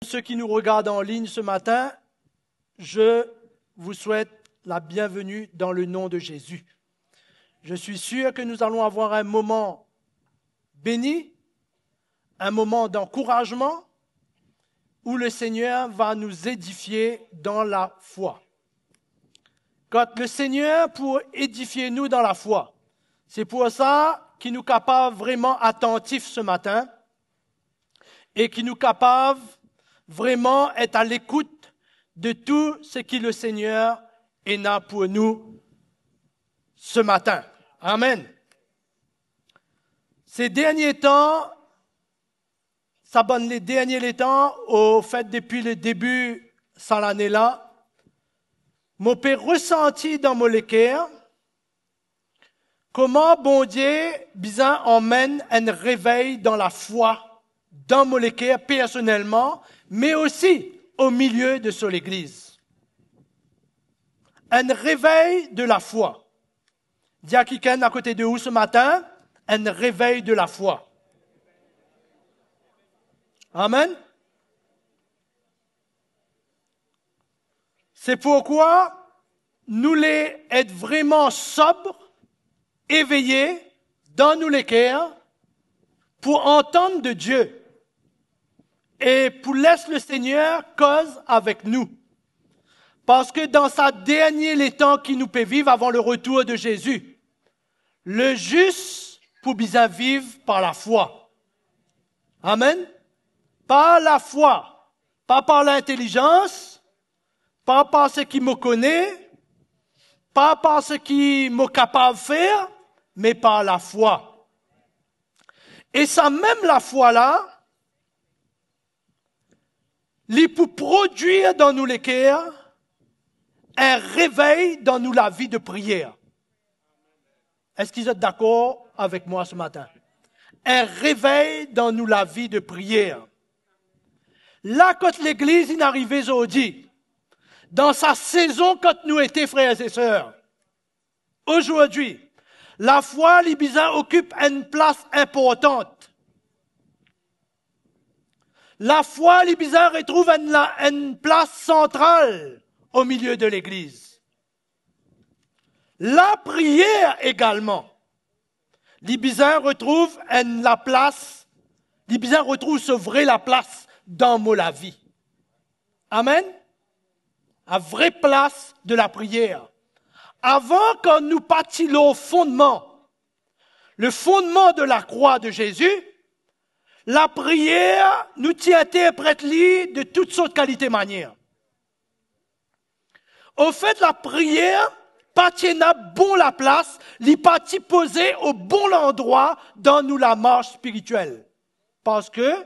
ceux qui nous regardent en ligne ce matin, je vous souhaite la bienvenue dans le nom de Jésus. Je suis sûr que nous allons avoir un moment béni, un moment d'encouragement, où le Seigneur va nous édifier dans la foi. Quand le Seigneur, pour édifier nous dans la foi, c'est pour ça qu'il nous capable vraiment attentifs ce matin et qu'il nous capable vraiment être à l'écoute de tout ce que le Seigneur est là pour nous ce matin. Amen. Ces derniers temps, ça bonne les derniers temps, au fait depuis le début de l'année-là, mon père ressenti dans mon cœur comment bon Dieu bizarre emmène un réveil dans la foi, dans mon cœur personnellement, mais aussi au milieu de son Église. Un réveil de la foi. Dis à quelqu'un à côté de vous ce matin, un réveil de la foi. Amen. C'est pourquoi nous les être vraiment sobres, éveillés dans nous les cœurs pour entendre de Dieu et pour laisser le Seigneur cause avec nous. Parce que dans sa dernier les temps qui nous peut vivre avant le retour de Jésus, le juste pour bien vivre par la foi. Amen. Par la foi, pas par l'intelligence, pas par ce qui me connaît, pas par ce qui m'est capable de faire, mais par la foi. Et ça même la foi-là, il peut produire dans nous les cœurs un réveil dans nous la vie de prière. Est-ce qu'ils sont d'accord avec moi ce matin? Un réveil dans nous la vie de prière. Là, quand l'Église est arrivée aujourd'hui, dans sa saison quand nous étions frères et sœurs, aujourd'hui, la foi, les bizarres occupe une place importante. La foi, les bizarres retrouve une place centrale au milieu de l'Église. La prière également. Les bizarres retrouvent la place, les bizarres retrouvent ce vrai la place dans la vie. Amen. À vraie place de la prière. Avant qu'on nous partions au fondement, le fondement de la croix de Jésus, la prière nous tient interprète de toutes sortes de qualités manières. Au fait, la prière partie à bon la place, les parties posées au bon endroit dans nous la marche spirituelle. Parce que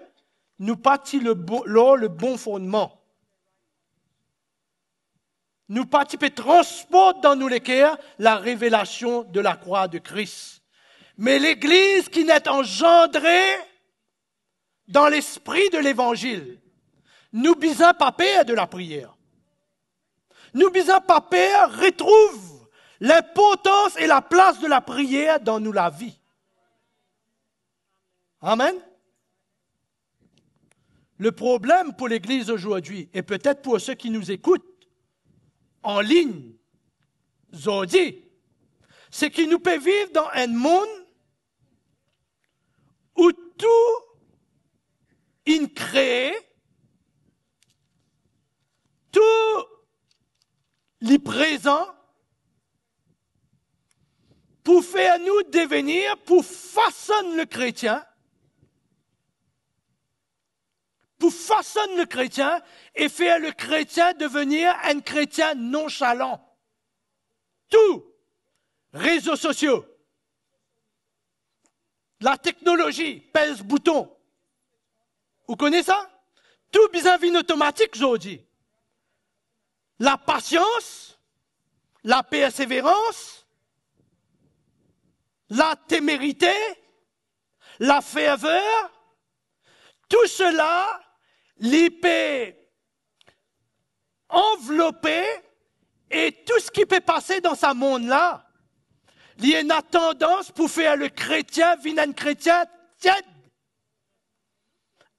nous partis le bon fondement. Nous participons transporte dans nous les cœurs la révélation de la croix de Christ. Mais l'Église qui n'est engendrée dans l'esprit de l'Évangile, nous bisons pas peur de la prière. Nous bisons pas peur retrouve l'importance et la place de la prière dans nous la vie. Amen. Le problème pour l'Église aujourd'hui, et peut-être pour ceux qui nous écoutent en ligne, aujourd'hui, c'est que nous pouvons vivre dans un monde où tout est créé, tout est présent pour faire nous devenir, pour façonner le chrétien, et faire le chrétien devenir un chrétien nonchalant. Tout, réseaux sociaux, la technologie, pèse bouton. Vous connaissez ça? Tout bizarre vie automatique aujourd'hui. La patience, la persévérance, la témérité, la ferveur, tout cela, l'épée enveloppé et tout ce qui peut passer dans ce monde-là, il y a une tendance pour faire le chrétien venir un chrétien tiède.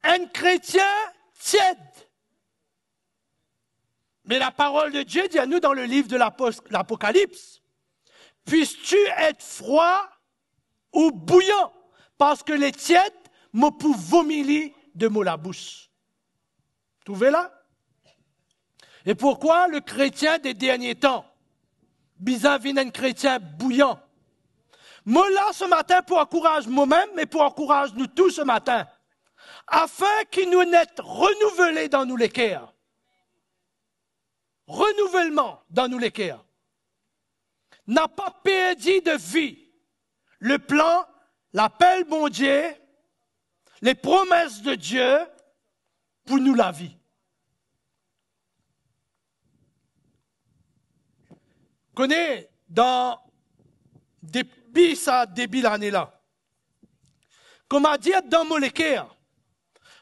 Un chrétien tiède. Mais la parole de Dieu dit à nous dans le livre de l'Apocalypse, puisses-tu être froid ou bouillant, parce que les tièdes me pour vomir de mon la bouche. Trouvez là? Et pourquoi le chrétien des derniers temps, bizarre vient un chrétien bouillant? Moi là ce matin pour encourager moi-même, mais pour encourager nous tous ce matin, afin qu'il nous n'être renouvelés dans nous les cœurs. Renouvellement dans nous les cœurs. N'a pas perdu de vie le plan, l'appel bon Dieu, les promesses de Dieu pour nous la vie. Connais dans depuis ça début l'année là, comme a dit dans mon cœur,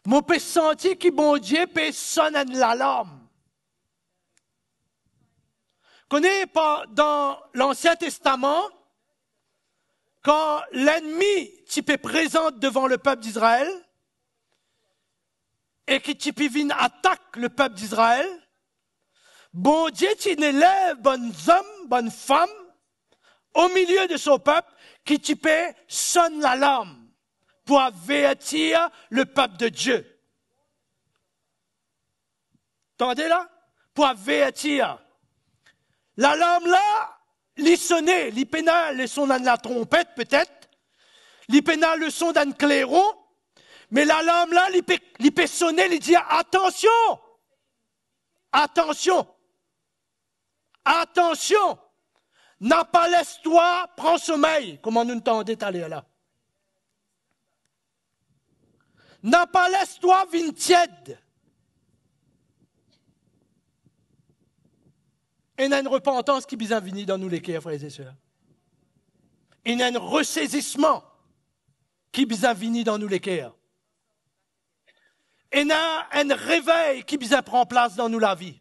mon peut sentir que bon Dieu peut sonner l'alarme. Connais pas dans l'Ancien Testament, quand l'ennemi qui est présent devant le peuple d'Israël et qui vient attaque le peuple d'Israël, bon Dieu qui élève bonnes hommes, bonnes femmes au milieu de son peuple qui peut sonne l'alarme pour avertir le peuple de Dieu. Entendez là? Pour avertir. L'alarme là, il sonnait, il pénal le son de la trompette peut-être, il pénal le son d'un clairon, mais l'alarme là, il peut sonner, il dit attention, attention, attention, n'a pas laisse-toi, prends sommeil, comment nous entendons aller là. N'a pas laisse-toi vin tiède. Il y a une repentance qui vient venir dans nous les cœurs, frères et sœurs. Il y a un ressaisissement qui vient venir dans nous les cœurs. Il y a un réveil qui vient prendre place dans nous la vie.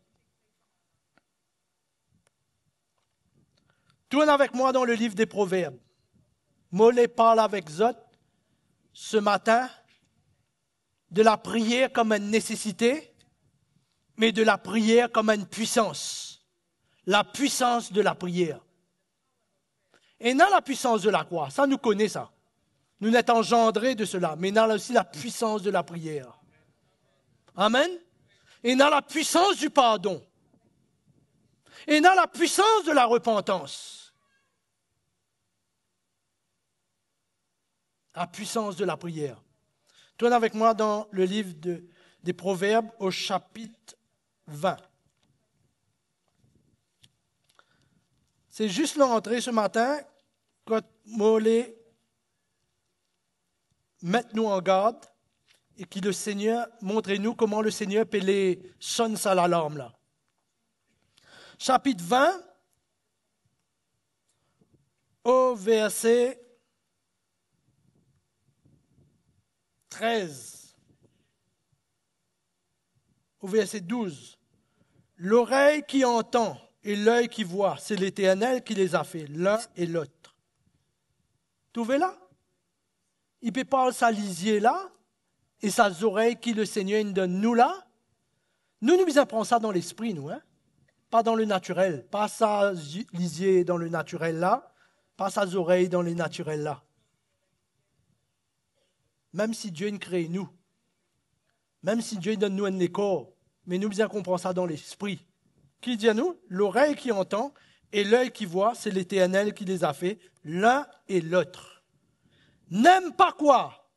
Tourne avec moi dans le livre des Proverbes. Mollet parle avec Zot ce matin de la prière comme une nécessité, mais de la prière comme une puissance. La puissance de la prière. Et dans la puissance de la croix, ça nous connaît ça. Nous sommes engendrés de cela, mais dans aussi la puissance de la prière. Amen. Et dans la puissance du pardon. Et dans la puissance de la repentance. La puissance de la prière. Tourne avec moi dans le livre des Proverbes au chapitre 20. C'est juste l'entrée ce matin, quand Mollet mette nous en garde et que le Seigneur, montrez-nous comment le Seigneur peut les sonner à l'alarme là. Chapitre 20, au verset 13, au verset 12. L'oreille qui entend et l'œil qui voit, c'est l'Éternel qui les a fait, l'un et l'autre. Trouvez là? Il peut pas sa lisier là, et sa oreille qui le Seigneur nous donne nous là. Nous apprenons ça dans l'esprit, nous, hein? Pas dans le naturel. Pas sa lisier dans le naturel là, pas sa oreille dans le naturel là. Même si Dieu nous crée nous, même si Dieu donne nous un corps, mais nous comprenons ça dans l'esprit. Qui dit à nous? L'oreille qui entend et l'œil qui voit, c'est l'Éternel qui les a fait, l'un et l'autre. N'aime pas quoi?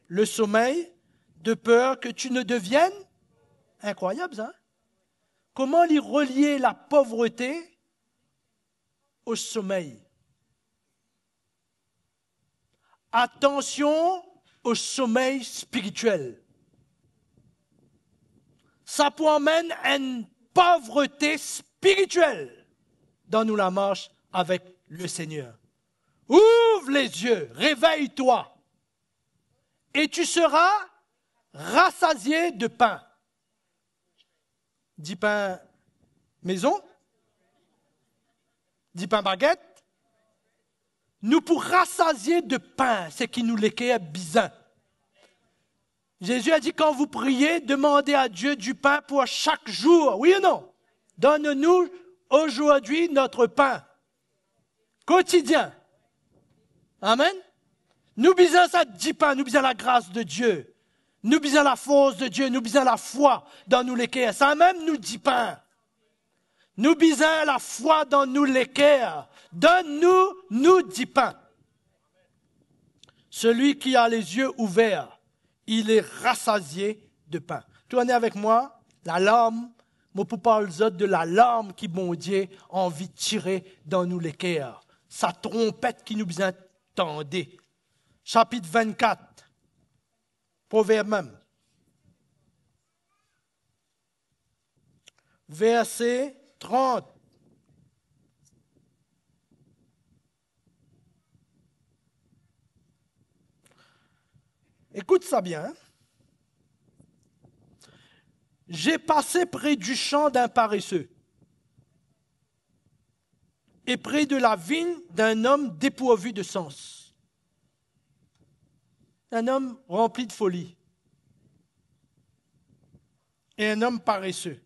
Le sommeil, de peur que tu ne deviennes? Incroyable, ça. Hein? Comment lui relier la pauvreté au sommeil? Attention au sommeil spirituel. Ça peut amener une pauvreté spirituelle dans nous la marche avec le Seigneur. Ouvre les yeux, réveille-toi et tu seras rassasié de pain. Dis pain maison, dis pain baguette. Nous pour rassasier de pain, c'est qui nous l'équait bizarre. Jésus a dit, quand vous priez, demandez à Dieu du pain pour chaque jour. Oui ou non? Donne-nous aujourd'hui notre pain quotidien. Amen. Nous bisons ça 10 pains, nous bisons la grâce de Dieu. Nous bisons la force de Dieu, nous bisons la foi dans nous lesquels. Ça même nous 10 pains. Nous bisons la foi dans nous lesquels. Donne-nous, nous 10 pains. Celui qui a les yeux ouverts, il est rassasié de pain. Tournez avec moi, la larme, moi pour parler de la larme qui, bon Dieu, a envie de tirer dans nous les cœurs. Sa trompette qui nous entendait. Chapitre 24, Proverbe même. Verset 30. Écoute ça bien. J'ai passé près du champ d'un paresseux et près de la vigne d'un homme dépourvu de sens. Un homme rempli de folie. Et un homme paresseux.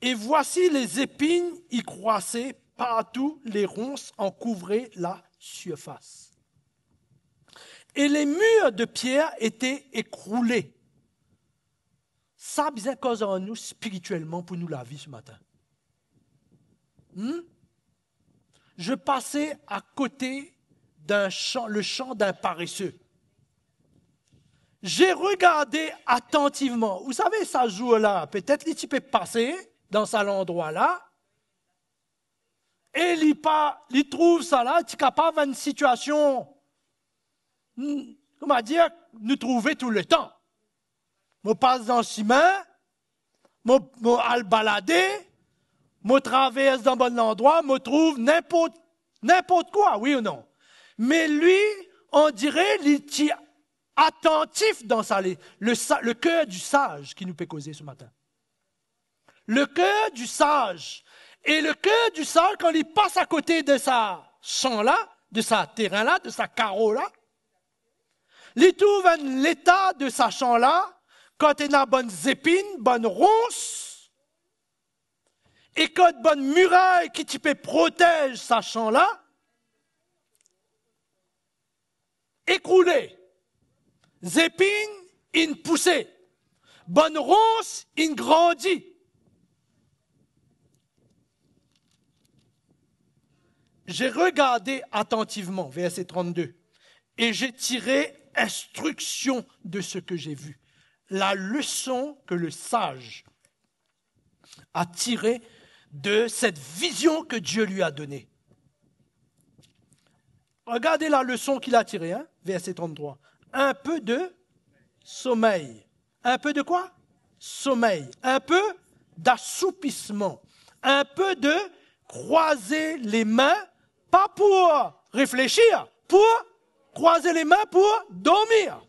Et voici les épines y croissaient partout, les ronces en couvraient la surface. Et les murs de pierre étaient écroulés. Ça a besoin cause en nous spirituellement pour nous la vie ce matin. Je passais à côté d'un champ, le champ d'un paresseux. J'ai regardé attentivement. Vous savez, ça joue-là, peut-être les types passer dans cet endroit-là, et il trouve ça là, il est capable d'une situation, comment dire, nous trouver tout le temps. Je passe dans le chemin, je vais balader, je traverse dans un bon endroit, je trouve n'importe quoi, oui ou non. Mais lui, on dirait, il est attentif dans ça, le cœur du sage qui nous peut causer ce matin. Le cœur du sage. Et le cœur du sage, quand il passe à côté de sa champ-là, de sa terrain-là, de sa carreau-là, il trouve l'état de sa champ-là, quand il a bonnes épines, bonnes ronces, et quand bonne muraille qui type protège sa champ-là, écroulée. Épines, une poussée. Bonne ronce, une grandit. J'ai regardé attentivement, verset 32, et j'ai tiré instruction de ce que j'ai vu. La leçon que le sage a tirée de cette vision que Dieu lui a donnée. Regardez la leçon qu'il a tirée, verset 33. Un peu de sommeil. Un peu de quoi? Sommeil. Un peu d'assoupissement. Un peu de croiser les mains, pas pour réfléchir, pour croiser les mains pour dormir.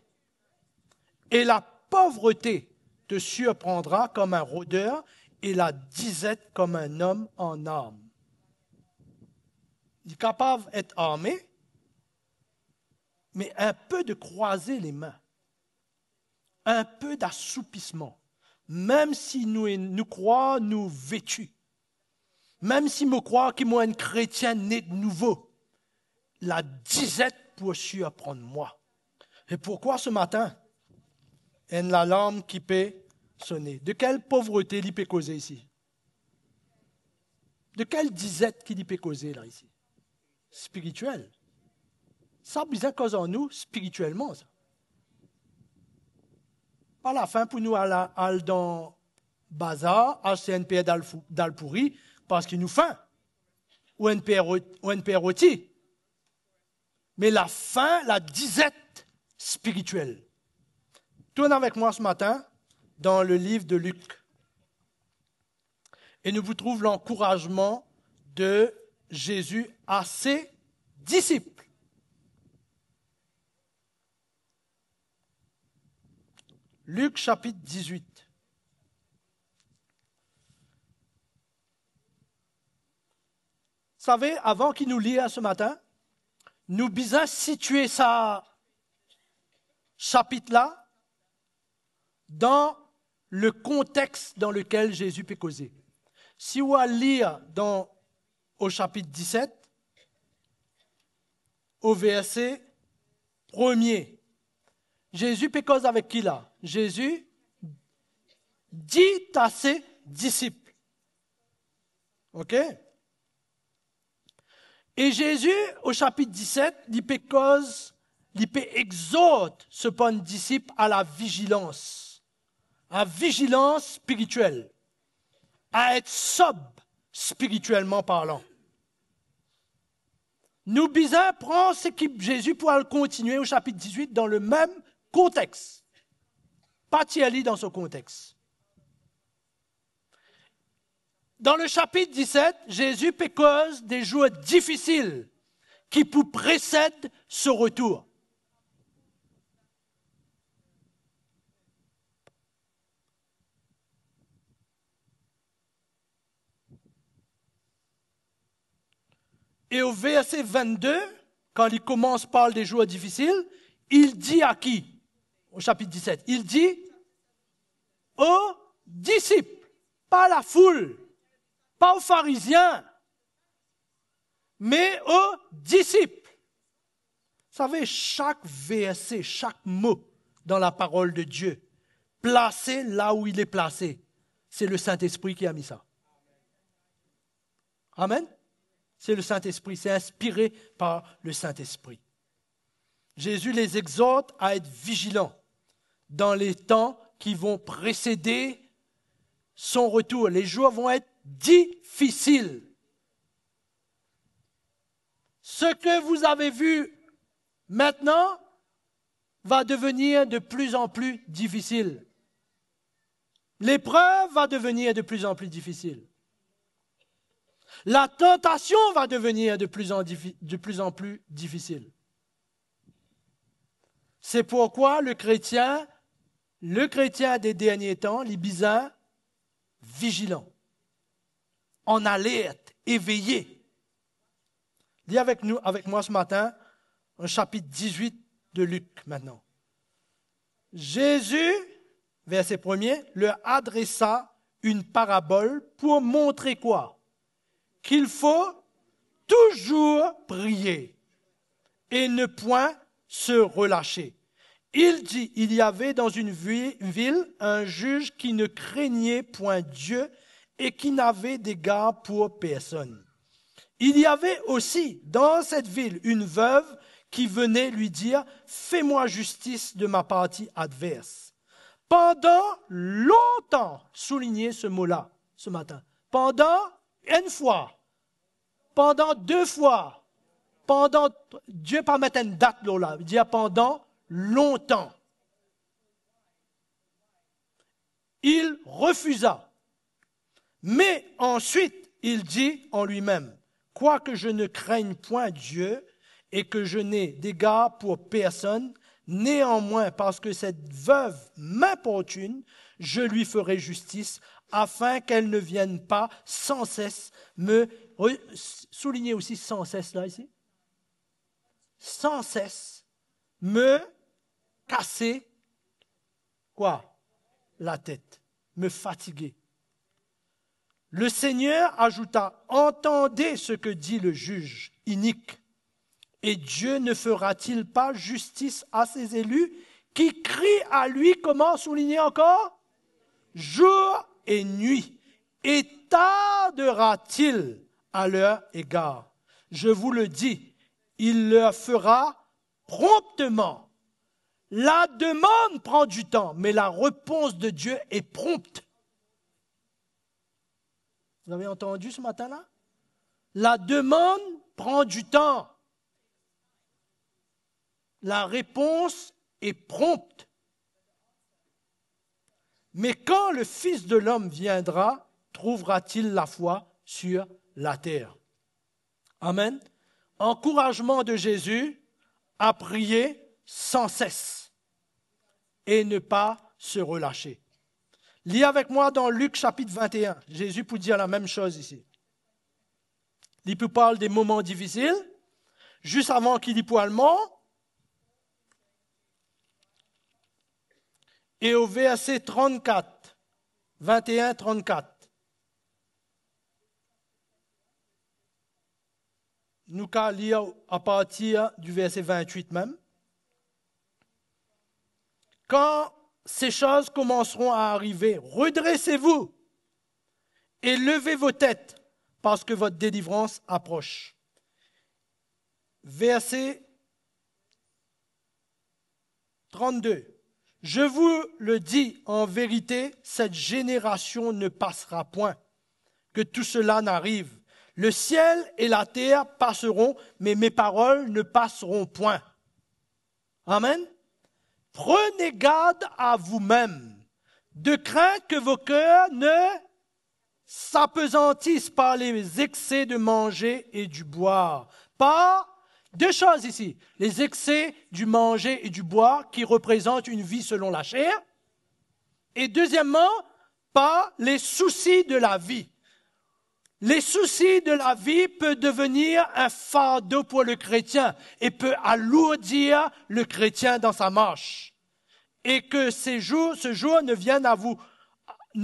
Et la pauvreté te surprendra comme un rôdeur et la disette comme un homme en armes. Il est capable d'être armé, mais un peu de croiser les mains, un peu d'assoupissement, même si nous croyons nous vêtus, même si nous croyons qu'il y a un chrétien né de nouveau, la disette pour surprendre moi. Et pourquoi ce matin? Il y a une alarme qui peut sonner. De quelle pauvreté il peut causer ici? De quelle disette qu'il peut causer là ici? Spirituelle. Ça bizarre cause en nous spirituellement, ça. Pas la fin pour nous aller dans le bazar, acheter un père d'alpouri parce qu'il nous faim. Ou un père rôti. Mais la faim, la disette spirituelle. Tournez avec moi ce matin dans le livre de Luc. Et nous vous trouvons l'encouragement de Jésus à ses disciples. Luc chapitre 18. Vous savez, avant qu'il nous lise ce matin, nous bisons situer ce chapitre-là dans le contexte dans lequel Jésus peut causer. Si on va lire au chapitre 17, au verset 1er, Jésus peut cause avec qui là? Jésus dit à ses disciples. OK? Et Jésus, au chapitre 17, il peut exhorte ce bon disciple à la vigilance spirituelle, à être sobre spirituellement parlant. Nous bisons prendre ce que Jésus pourra le continuer au chapitre 18 dans le même contexte. Pas Thierry dans ce contexte. Dans le chapitre 17, Jésus peut cause des jours difficiles qui précèdent ce retour. Et au verset 22, quand il commence par des jours difficiles, il dit à qui? Au chapitre 17, il dit aux disciples, pas à la foule, pas aux pharisiens, mais aux disciples. Vous savez, chaque verset, chaque mot dans la parole de Dieu, placé là où il est placé, c'est le Saint-Esprit qui a mis ça. Amen. C'est le Saint-Esprit, c'est inspiré par le Saint-Esprit. Jésus les exhorte à être vigilants dans les temps qui vont précéder son retour. Les jours vont être difficiles. Ce que vous avez vu maintenant va devenir de plus en plus difficile. L'épreuve va devenir de plus en plus difficile. La tentation va devenir de plus en plus difficile. C'est pourquoi le chrétien des derniers temps, les bisins, vigilant, en alerte, éveillé. Lis avec moi ce matin, un chapitre 18 de Luc maintenant. Jésus, verset 1er, leur adressa une parabole pour montrer quoi? Qu'il faut toujours prier et ne point se relâcher. Il dit, il y avait dans une ville un juge qui ne craignait point Dieu et qui n'avait d'égard pour personne. Il y avait aussi dans cette ville une veuve qui venait lui dire, fais-moi justice de ma partie adverse. Pendant longtemps, soulignez ce mot-là ce matin, pendant une fois, pendant deux fois, Dieu pas mettre une date là, il dit pendant longtemps. Il refusa. Mais ensuite, il dit en lui-même, quoique je ne craigne point Dieu et que je n'ai d'égard pour personne, néanmoins, parce que cette veuve m'importune, je lui ferai justice, afin qu'elle ne vienne pas sans cesse me... Soulignez aussi sans cesse là, ici. Sans cesse me casser, quoi? La tête, me fatiguer. Le Seigneur ajouta, entendez ce que dit le juge inique. Et Dieu ne fera-t-il pas justice à ses élus qui crient à lui, comment souligner encore? Jour et nuit. Et tardera-t-il à leur égard? Je vous le dis, il leur fera promptement. La demande prend du temps, mais la réponse de Dieu est prompte. Vous avez entendu ce matin-là? La demande prend du temps. La réponse est prompte. Mais quand le Fils de l'homme viendra, trouvera-t-il la foi sur la terre? Amen. Encouragement de Jésus à prier sans cesse et ne pas se relâcher. Lis avec moi dans Luc chapitre 21. Jésus peut dire la même chose ici. Il peut parler des moments difficiles, juste avant qu'il y parle mort. Et au verset 34, 21-34, nous qu'à lire à partir du verset 28 même. Quand ces choses commenceront à arriver, redressez-vous et levez vos têtes, parce que votre délivrance approche. Verset 32. Je vous le dis en vérité, cette génération ne passera point, que tout cela n'arrive. Le ciel et la terre passeront, mais mes paroles ne passeront point. Amen. Prenez garde à vous-même, de crainte que vos cœurs ne s'apesantissent par les excès de manger et du boire. Par deux choses ici, les excès du manger et du boire qui représentent une vie selon la chair, et deuxièmement, par les soucis de la vie. Les soucis de la vie peuvent devenir un fardeau pour le chrétien et peut alourdir le chrétien dans sa marche. Et que ce jour ne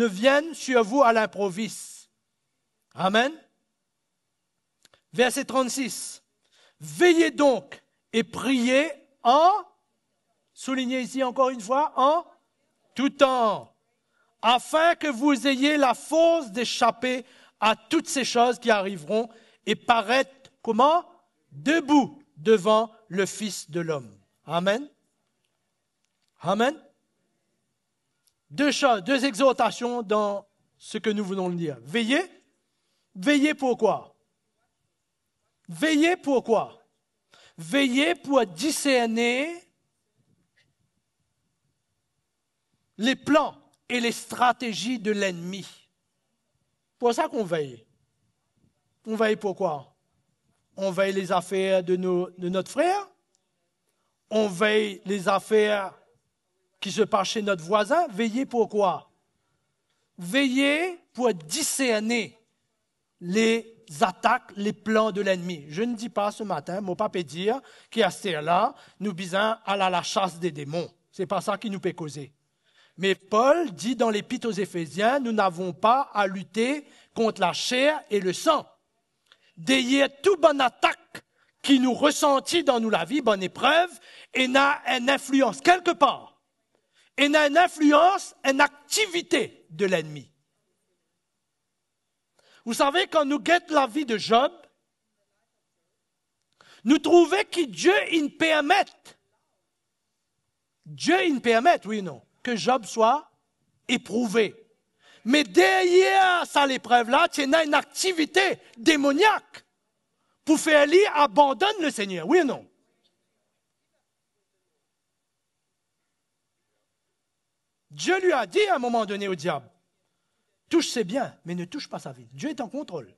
vienne sur vous à l'improviste. Amen. Verset 36. Veillez donc et priez soulignez ici encore une fois, en tout temps, afin que vous ayez la force d'échapper à toutes ces choses qui arriveront et paraître, comment? Debout devant le Fils de l'homme. Amen. Amen. Deux choses, deux exhortations dans ce que nous venons de dire. Veillez. Veillez pourquoi? Veillez pourquoi? Veillez pour discerner les plans et les stratégies de l'ennemi. C'est pour ça qu'on veille. On veille pourquoi? On veille les affaires de notre frère. On veille les affaires qui se passent chez notre voisin. Veillez pourquoi? Veillez pour discerner les attaques, les plans de l'ennemi. Je ne dis pas ce matin, mon papa peut dire qu'à ce là nous bisons à la chasse des démons. Ce n'est pas ça qui nous peut causer. Mais Paul dit dans l'Épître aux Éphésiens, nous n'avons pas à lutter contre la chair et le sang. Derrière toute bonne attaque qui nous ressentit dans nous la vie, bonne épreuve, et n'a une influence quelque part. Et n'a une influence, une activité de l'ennemi. Vous savez, quand nous guettons la vie de Job, nous trouvons que Dieu, il permet, oui ou non, que Job soit éprouvé. Mais derrière ça, l'épreuve-là, il y a une activité démoniaque pour faire lui abandonner le Seigneur, oui ou non? Dieu lui a dit à un moment donné au diable, touche ses biens, mais ne touche pas sa vie. Dieu est en contrôle.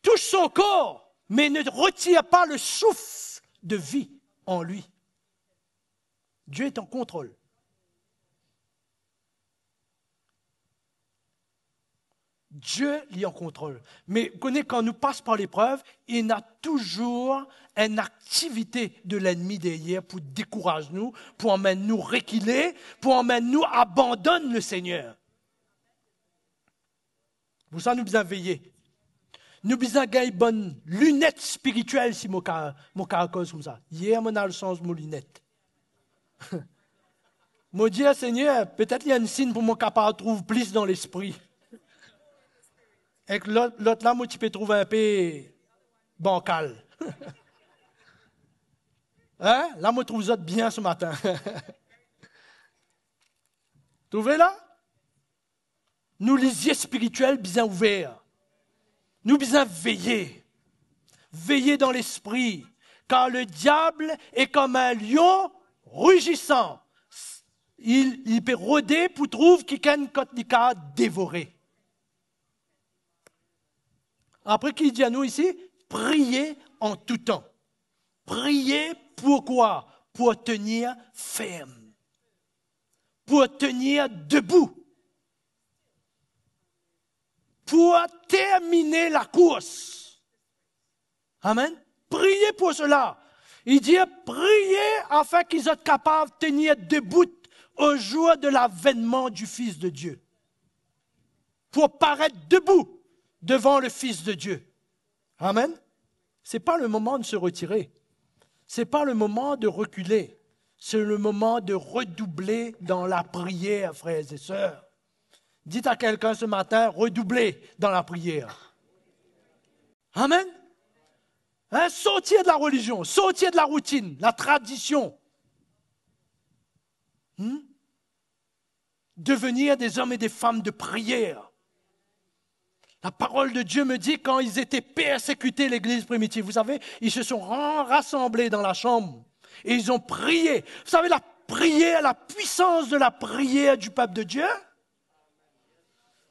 Touche son corps, mais ne retire pas le souffle de vie en lui. Dieu est en contrôle. Dieu est en contrôle. Mais vous connaissez, quand nous passons par l'épreuve, il y a toujours une activité de l'ennemi derrière pour décourager nous, pour emmener nous reculer, pour emmener nous abandonner le Seigneur. Pour ça, nous devons veiller. Nous devons gagner une bonne lunette spirituelle si mon cause comme ça. Hier, on a le sens de mon lunette. Moi, dire, Seigneur, peut-être il y a un signe pour moi capable de trouver plus dans l'esprit. Et que l'autre là, moi, tu peux trouver un peu bancal. Hein? Là, moi, je trouve ça bien ce matin. Trouvez là? Nous, les yeux spirituels, bien ouverts. Nous, bien veiller. Veiller dans l'esprit. Car le diable est comme un lion rugissant. Il peut rôder pour trouver quelqu'un qui a dévoré. Après, qu'il dit à nous ici, priez en tout temps. Priez pourquoi? Pour tenir ferme. Pour tenir debout. Pour terminer la course. Amen. Priez pour cela. Il dit, priez afin qu'ils soient capables de tenir debout au jour de l'avènement du Fils de Dieu. Pour paraître debout. devant le Fils de Dieu. Amen. Ce n'est pas le moment de se retirer. Ce n'est pas le moment de reculer. C'est le moment de redoubler dans la prière, frères et sœurs. Dites à quelqu'un ce matin, redoublez dans la prière. Amen. Hein, sortir de la religion, sortir de la routine, la tradition. Devenir des hommes et des femmes de prière. La parole de Dieu me dit quand ils étaient persécutés, l'Église primitive, vous savez, ils se sont rassemblés dans la chambre et ils ont prié. Vous savez, la prière, la puissance de la prière du peuple de Dieu,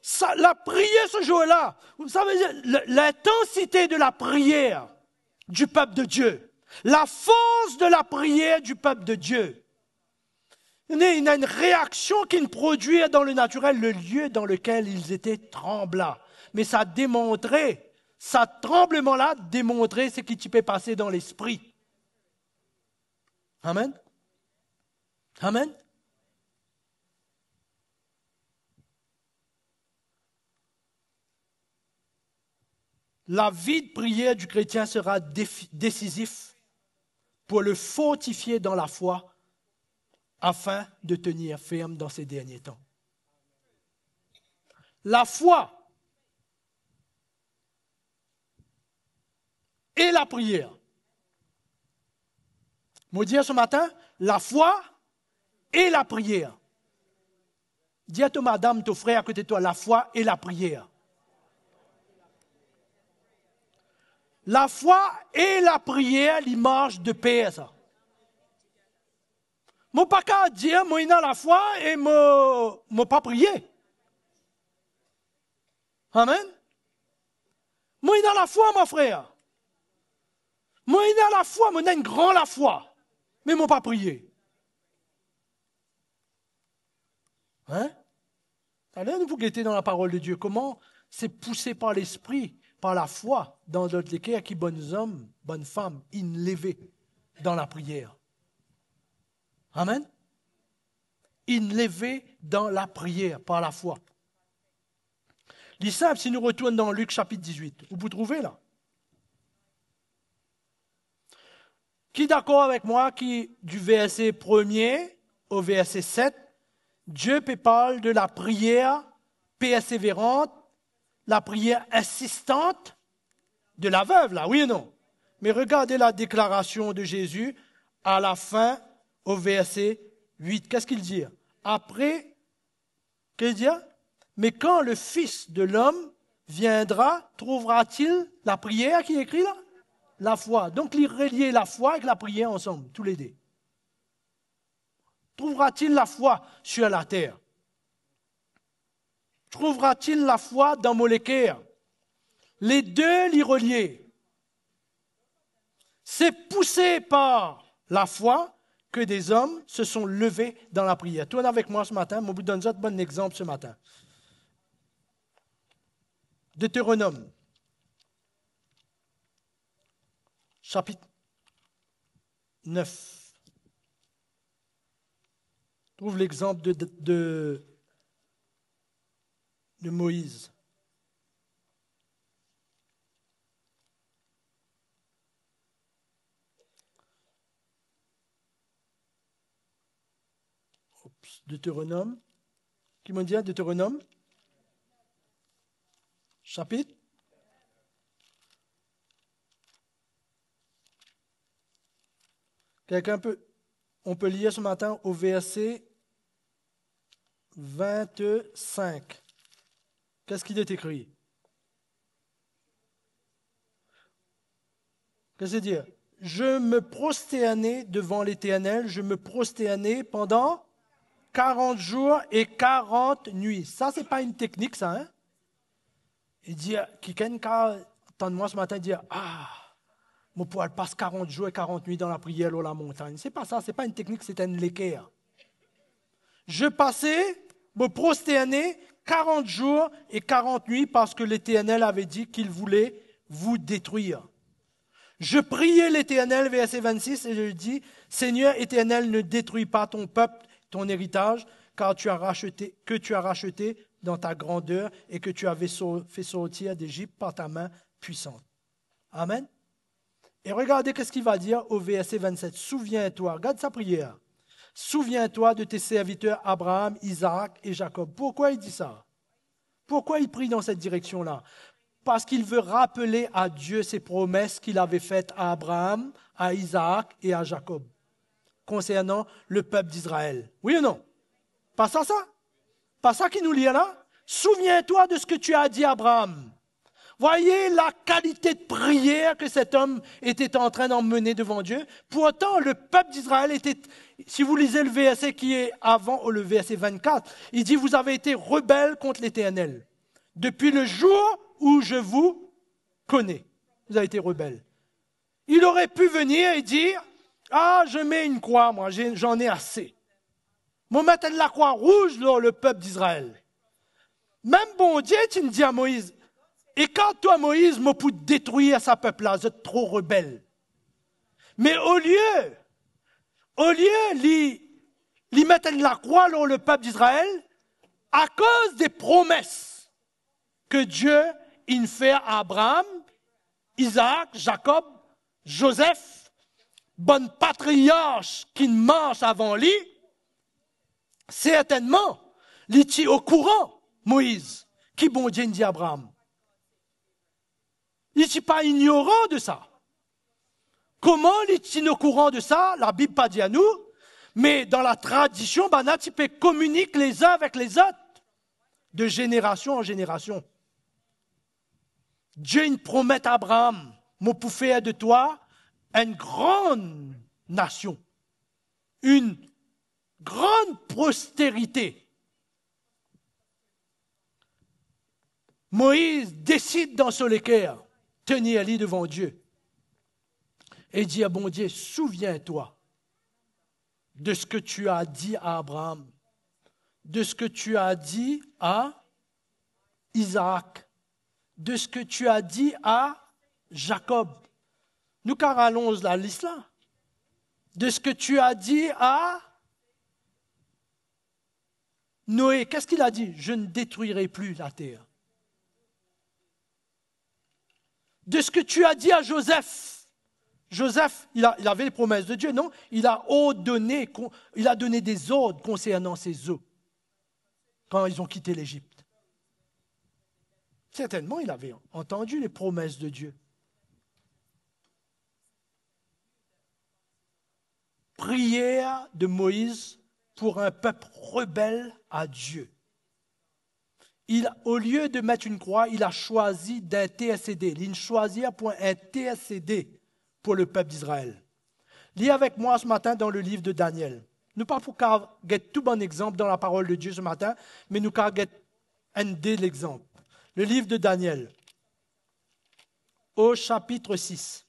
ça, la prière ce jour-là, vous savez, l'intensité de la prière du peuple de Dieu, la force de la prière du peuple de Dieu. Il y a une réaction qui produit dans le naturel le lieu dans lequel ils étaient tremblants. Mais ça démontrait, ce tremblement-là démontrait ce qui peut passer dans l'esprit. Amen. Amen. La vie de prière du chrétien sera décisif pour le fortifier dans la foi afin de tenir ferme dans ces derniers temps. La foi et la prière. Moi dire ce matin, la foi et la prière. Dis à ton madame, ton frère à côté de toi, la foi et la prière. La foi et la prière, l'image de paix, ça. Moi, pas qu'à dire, moi, il a la foi et moi, pas prier. Amen. Moi, il a la foi, mon frère. Moi, il a la foi, moi, il a une grande la foi. Mais moi, pas prier. Hein? Allez, vous guettez dans la parole de Dieu. Comment c'est poussé par l'esprit, par la foi, dans notre équerre qui bonnes hommes, bonnes femmes, inlevés dans la prière. Amen. Inlevés dans la prière, par la foi. Les simple, si nous retournons dans Luc chapitre 18, vous trouvez là? Qui est d'accord avec moi qui, du verset 1er au verset 7, Dieu parle de la prière persévérante, la prière insistante de la veuve, là, oui ou non? Mais regardez la déclaration de Jésus à la fin, au verset 8. Qu'est-ce qu'il dit? Après, qu'est-ce qu'il dit? Mais quand le Fils de l'homme viendra, trouvera-t-il la prière qui est écrite là? La foi. Donc, il relier la foi avec la prière ensemble, tous les deux. Trouvera-t-il la foi sur la terre? Trouvera-t-il la foi dans Molécaire? Les deux l'y relier. C'est poussé par la foi que des hommes se sont levés dans la prière. Tourne avec moi ce matin, je vous donne un bon exemple ce matin. Deutéronome, chapitre 9. Trouve l'exemple de Moïse. Deutéronome. Qui m'a dit Deutéronome? Chapitre. On peut lire ce matin au verset 25. Qu'est-ce qu'il est écrit? Qu'est-ce que c'est dire? Je me prosternai devant l'Éternel, je me prosternai pendant 40 jours et 40 nuits. Ça, ce n'est pas une technique, ça, hein? Il dit, quelqu'un, entend-moi ce matin dire, mon poil passe 40 jours et 40 nuits dans la prière ou la montagne. Ce n'est pas ça, ce n'est pas une technique, c'est un équerre. Je passais, me prosterner 40 jours et 40 nuits parce que l'Éternel avait dit qu'il voulait vous détruire. Je priais l'Éternel, verset 26, et je lui dis, Seigneur Éternel, ne détruis pas ton peuple, ton héritage, car que tu as racheté dans ta grandeur et que tu avais fait sortir d'Égypte par ta main puissante. Amen. Et regardez qu'est-ce qu'il va dire au verset 27. Souviens-toi, regarde sa prière. Souviens-toi de tes serviteurs Abraham, Isaac et Jacob. Pourquoi il dit ça? Pourquoi il prie dans cette direction-là? Parce qu'il veut rappeler à Dieu ses promesses qu'il avait faites à Abraham, à Isaac et à Jacob concernant le peuple d'Israël. Oui ou non? Pas ça? Pas ça qu'il nous lit là? Souviens-toi de ce que tu as dit à Abraham. Voyez la qualité de prière que cet homme était en train d'emmener devant Dieu. Pourtant, le peuple d'Israël était, si vous lisez le verset qui est avant, le verset 24, il dit, vous avez été rebelles contre l'Éternel. Depuis le jour où je vous connais, vous avez été rebelles. Il aurait pu venir et dire, ah, je mets une croix, moi, j'en ai assez. Moi, mettre la croix rouge, là, le peuple d'Israël. Même bon Dieu, tu me dis à Moïse, et quand toi, Moïse, m'a pour détruire sa peuple-là, vous êtes trop rebelle. Mais au lieu, lui mettre la croix sur le peuple d'Israël, à cause des promesses que Dieu il fait à Abraham, Isaac, Jacob, Joseph, bonne patriarche qui marche avant lui, certainement, il est au courant, Moïse, qui bon Dieu dit à Abraham. Il n'est pas ignorant de ça. Comment il est au courant de ça? La Bible pas dit à nous, mais dans la tradition, tu peux communiquer les uns avec les autres, de génération en génération. Dieu il promet à Abraham, moi pour faire de toi une grande nation, une grande postérité. Moïse décide dans son cœur tenir lui devant Dieu et dit à bon Dieu, souviens-toi de ce que tu as dit à Abraham, de ce que tu as dit à Isaac, de ce que tu as dit à Jacob. Nous car allons la liste là. De ce que tu as dit à Noé. Qu'est-ce qu'il a dit? Je ne détruirai plus la terre. De ce que tu as dit à Joseph. Joseph, il avait les promesses de Dieu, non? Il a donné des ordres concernant ses œufs quand ils ont quitté l'Égypte. Certainement, il avait entendu les promesses de Dieu. Prière de Moïse pour un peuple rebelle à Dieu. Au lieu de mettre une croix, il a choisi d'intercéder. Il choisit pour intercéder pour le peuple d'Israël. Lisez avec moi ce matin dans le livre de Daniel. Nous ne pouvons pas avoir tout bon exemple dans la parole de Dieu ce matin, mais nous pouvons avoir un de l'exemple. Le livre de Daniel, au chapitre 6.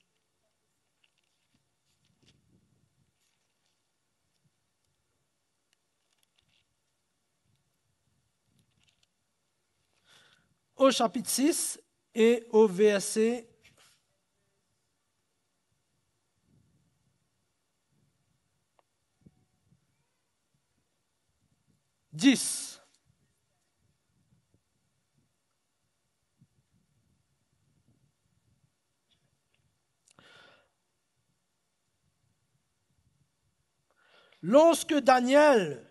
Au chapitre 6 et au verset 10. Lorsque Daniel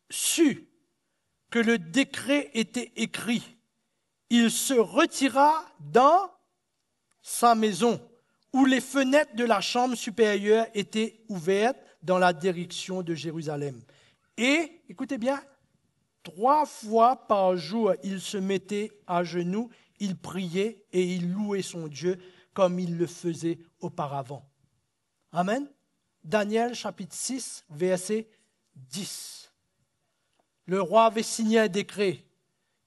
sut que le décret était écrit, il se retira dans sa maison, où les fenêtres de la chambre supérieure étaient ouvertes dans la direction de Jérusalem. Et, écoutez bien, 3 fois par jour, il se mettait à genoux, il priait et il louait son Dieu comme il le faisait auparavant. Amen. Daniel chapitre 6, verset 10. Le roi avait signé un décret.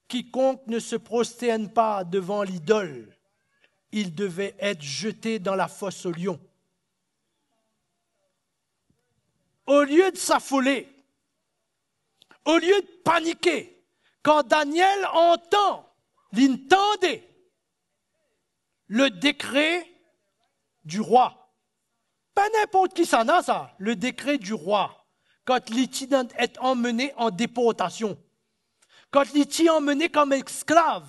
Quiconque ne se prosterne pas devant l'idole, il devait être jeté dans la fosse aux lions. Au lieu de s'affoler, au lieu de paniquer, quand Daniel l'entendait, le décret du roi, pas n'importe qui ça n'a ça, le décret du roi, quand l'iti est emmené en déportation, quand l'iti est emmené comme esclave,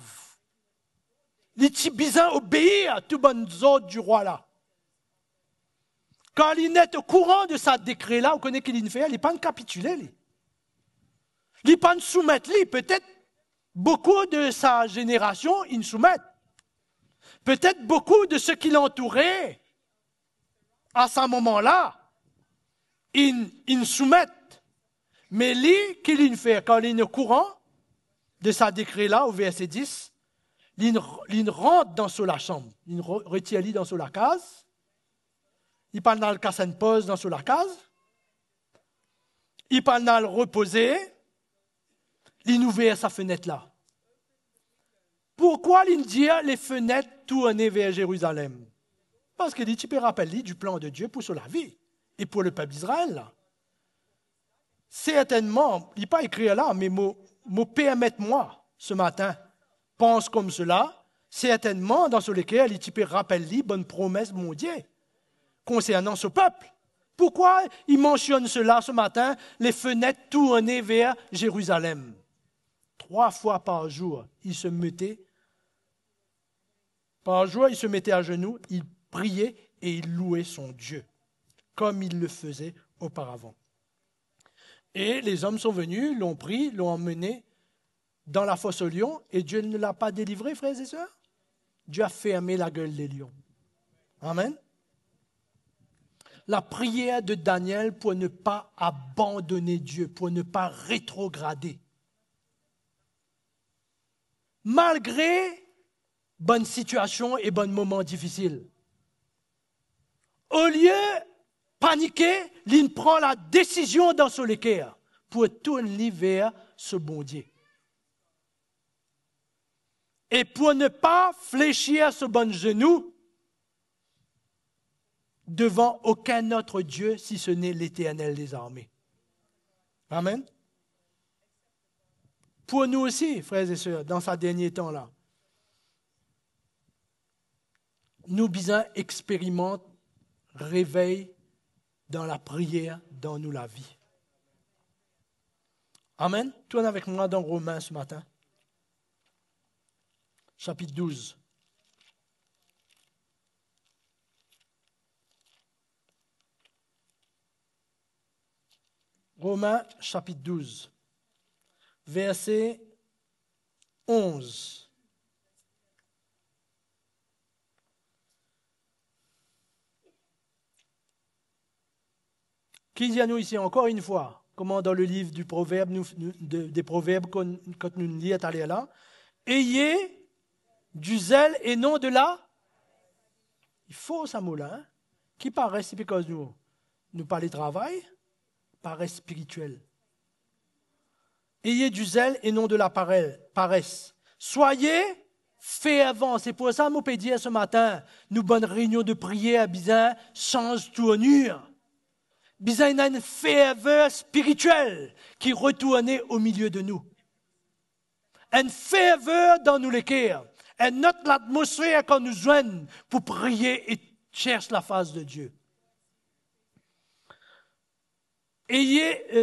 l'iti besoin obéir à tout bon ordre du roi là. Quand il est au courant de sa décret là, vous connaissez qu'il fait, il n'est pas capituler. Il n'est pas soumettre. Peut-être beaucoup de sa génération, ils soumettent. Peut-être beaucoup de ceux qui l'entouraient, à ce moment-là, ils soumettent. Mais lui, qu'il fait, quand il est au courant de sa décret-là, au verset 10, il rentre dans la chambre, il retire lui dans la case, il parle dans le casse and pose dans la case, il parle dans le reposer, il ouvre sa fenêtre-là. Pourquoi il dit les fenêtres tournées vers Jérusalem? Parce que tu peux rappeler du plan de Dieu pour la vie et pour le peuple d'Israël. Certainement, il n'est pas écrit là, mais permettez-moi ce matin, pense comme cela, certainement dans ce lequel il peut rappeler bonne promesse mon Dieu concernant ce peuple. Pourquoi il mentionne cela ce matin, les fenêtres tournées vers Jérusalem? 3 fois par jour, il se mettait à genoux, il priait et il louait son Dieu, comme il le faisait auparavant. Et les hommes sont venus, l'ont pris, l'ont emmené dans la fosse aux lions, et Dieu ne l'a pas délivré, frères et sœurs. Dieu a fermé la gueule des lions. Amen. La prière de Daniel pour ne pas abandonner Dieu, pour ne pas rétrograder. Malgré bonne situation et bon moment difficile. Au lieu de paniquer, il prend la décision dans son cœur pour tourner vers ce bon Dieu. Et pour ne pas fléchir ce bon genou devant aucun autre Dieu si ce n'est l'Éternel des armées. Amen. Pour nous aussi, frères et sœurs, dans ces derniers temps-là, nous besoin expérimenter réveil dans la prière, dans nous la vie. Amen. Tourne avec moi dans Romains ce matin. Chapitre 12. Romains, chapitre 12, verset 11. Qui dit à nous ici encore une fois, comment dans le livre du Proverbe, des Proverbes, quand nous lisons à là, ayez du zèle et non de la. Il faut ça mot-là, hein? Qui paraît, c'est parce que nous parlons de travail, paraît spirituel. Ayez du zèle et non de la paresse. Soyez fervents. C'est pour ça que nous pouvons dire ce matin, nous bonnes réunions de prière, bizarre, change tournure. Bizarre, il y a une ferveur spirituelle qui retourne au milieu de nous. Une ferveur dans nous les cœurs. Et notre atmosphère quand nous joignons pour prier et chercher la face de Dieu.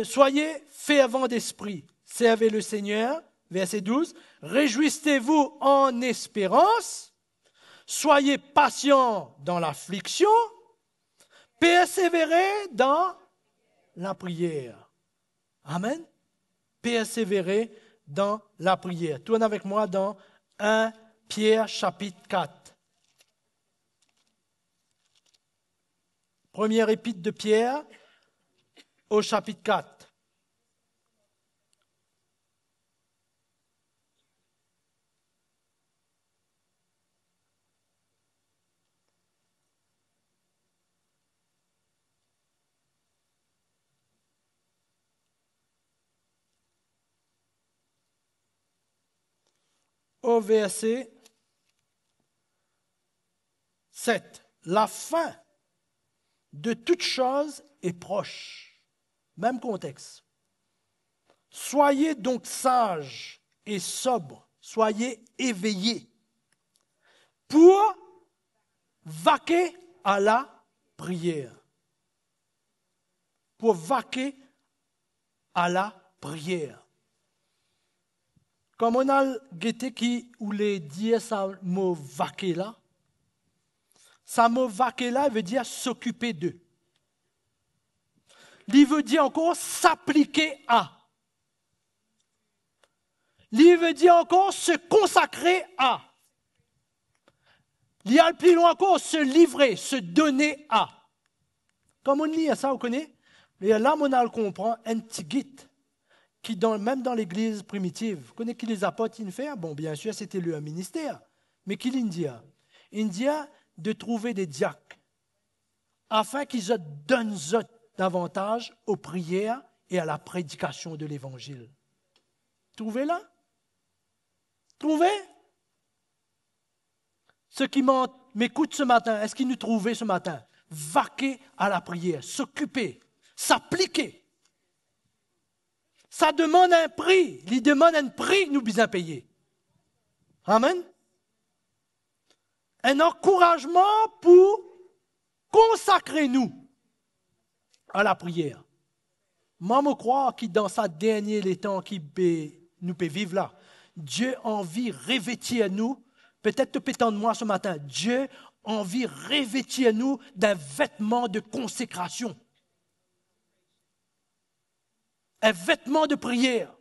Soyez fervents d'esprit. Servez le Seigneur. Verset 12. Réjouissez-vous en espérance. Soyez patients dans l'affliction. Persévérez dans la prière. Amen. Persévérez dans la prière. Tourne avec moi dans 1 Pierre chapitre 4. Première épître de Pierre au chapitre 4. Au verset 7. La fin de toute chose est proche. Même contexte. Soyez donc sages et sobres, soyez éveillés pour vaquer à la prière. Pour vaquer à la prière. Comme on a guetté qui voulait dire ça mot vaquer là, ça mot vaquer là veut dire s'occuper d'eux. Il veut dire encore s'appliquer à. Il veut dire encore se consacrer à. Il y a le plus loin encore se livrer, se donner à. Comme on lit ça, vous connaissez? Et là, on a le comprend, un petit guide qui, même dans l'église primitive, vous connaissez qui les apôtres ils font? Bon, bien sûr, c'était leur ministère. Mais qui l'India? India de trouver des diacres afin qu'ils donnent davantage aux prières et à la prédication de l'Évangile. Trouvez là? Trouvez? Ceux qui m'écoutent ce matin, est-ce qu'ils nous trouvaient ce matin? Vaquer à la prière, s'occuper, s'appliquer. Ça demande un prix. Il demande un prix que nous besoin payer. Amen. Un encouragement pour consacrer nous à la prière. Moi, je crois que dans sa dernier les temps qui nous peut vivre là, Dieu a envie de revêtir nous, peut-être pétant de moi ce matin, Dieu a envie de revêtir nous d'un vêtement de consécration. Un vêtement de prière.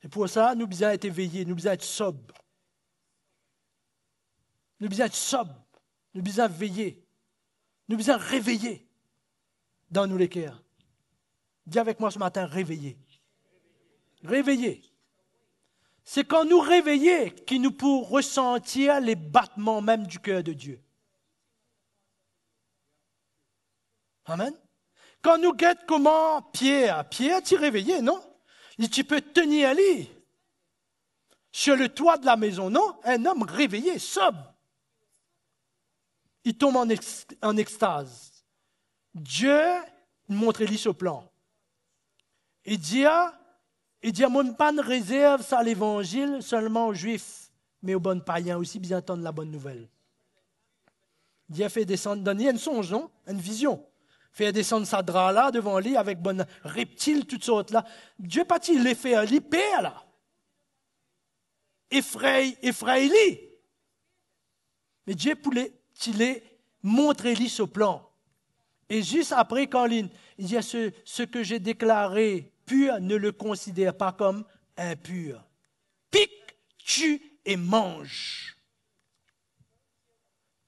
Et pour ça, nous devons être éveillés, nous devons être sobres. Nous devons être sobres, nous devons veiller, nous devons réveiller dans nous les cœurs. Dis avec moi ce matin, réveiller. Réveiller. C'est quand nous réveillons que nous pouvons ressentir les battements même du cœur de Dieu. Amen. Quand nous guettons comment Pierre, tu es réveillé, non? Et tu peux tenir lit sur le toit de la maison, non? Un homme réveillé, sobre. Il tombe en extase. Dieu montre-lui ce plan. Il dit, moi, pas de réserve ça l'évangile seulement aux Juifs, mais aux bonnes païens aussi, bien entendre la bonne nouvelle. Dieu a fait descendre, donner un songe, non? Une vision. Fait descendre sa drap là devant lui avec bonne reptiles, toutes sortes là. Dieu pas-il les fait l'hyper là. Effraie-lui. Mais Dieu voulait montrer lui ce plan. Et juste après, quand il dit ce que j'ai déclaré pur, ne le considère pas comme impur. Pique, tue et mange.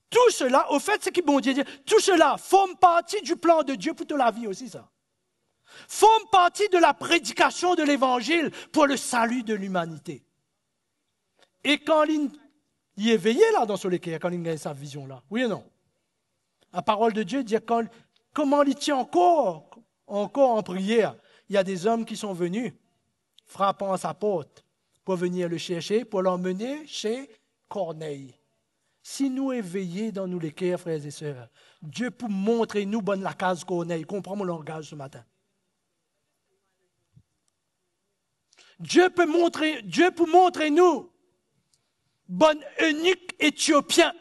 Tout cela, au fait, c'est que bon Dieu dit, tout cela forme partie du plan de Dieu pour toute la vie aussi, ça. Forme partie de la prédication de l'Évangile pour le salut de l'humanité. Et quand il est éveillé là dans ce cœur, quand il gagne sa vision là, oui ou non? La parole de Dieu dit comment il tient encore en prière. Il y a des hommes qui sont venus frappant à sa porte pour venir le chercher, pour l'emmener chez Corneille. Si nous éveillés dans nous les cœurs, frères et sœurs, Dieu peut montrer nous bonne la case Corneille. Comprends mon langage ce matin. Dieu peut montrer nous bonne eunuque éthiopien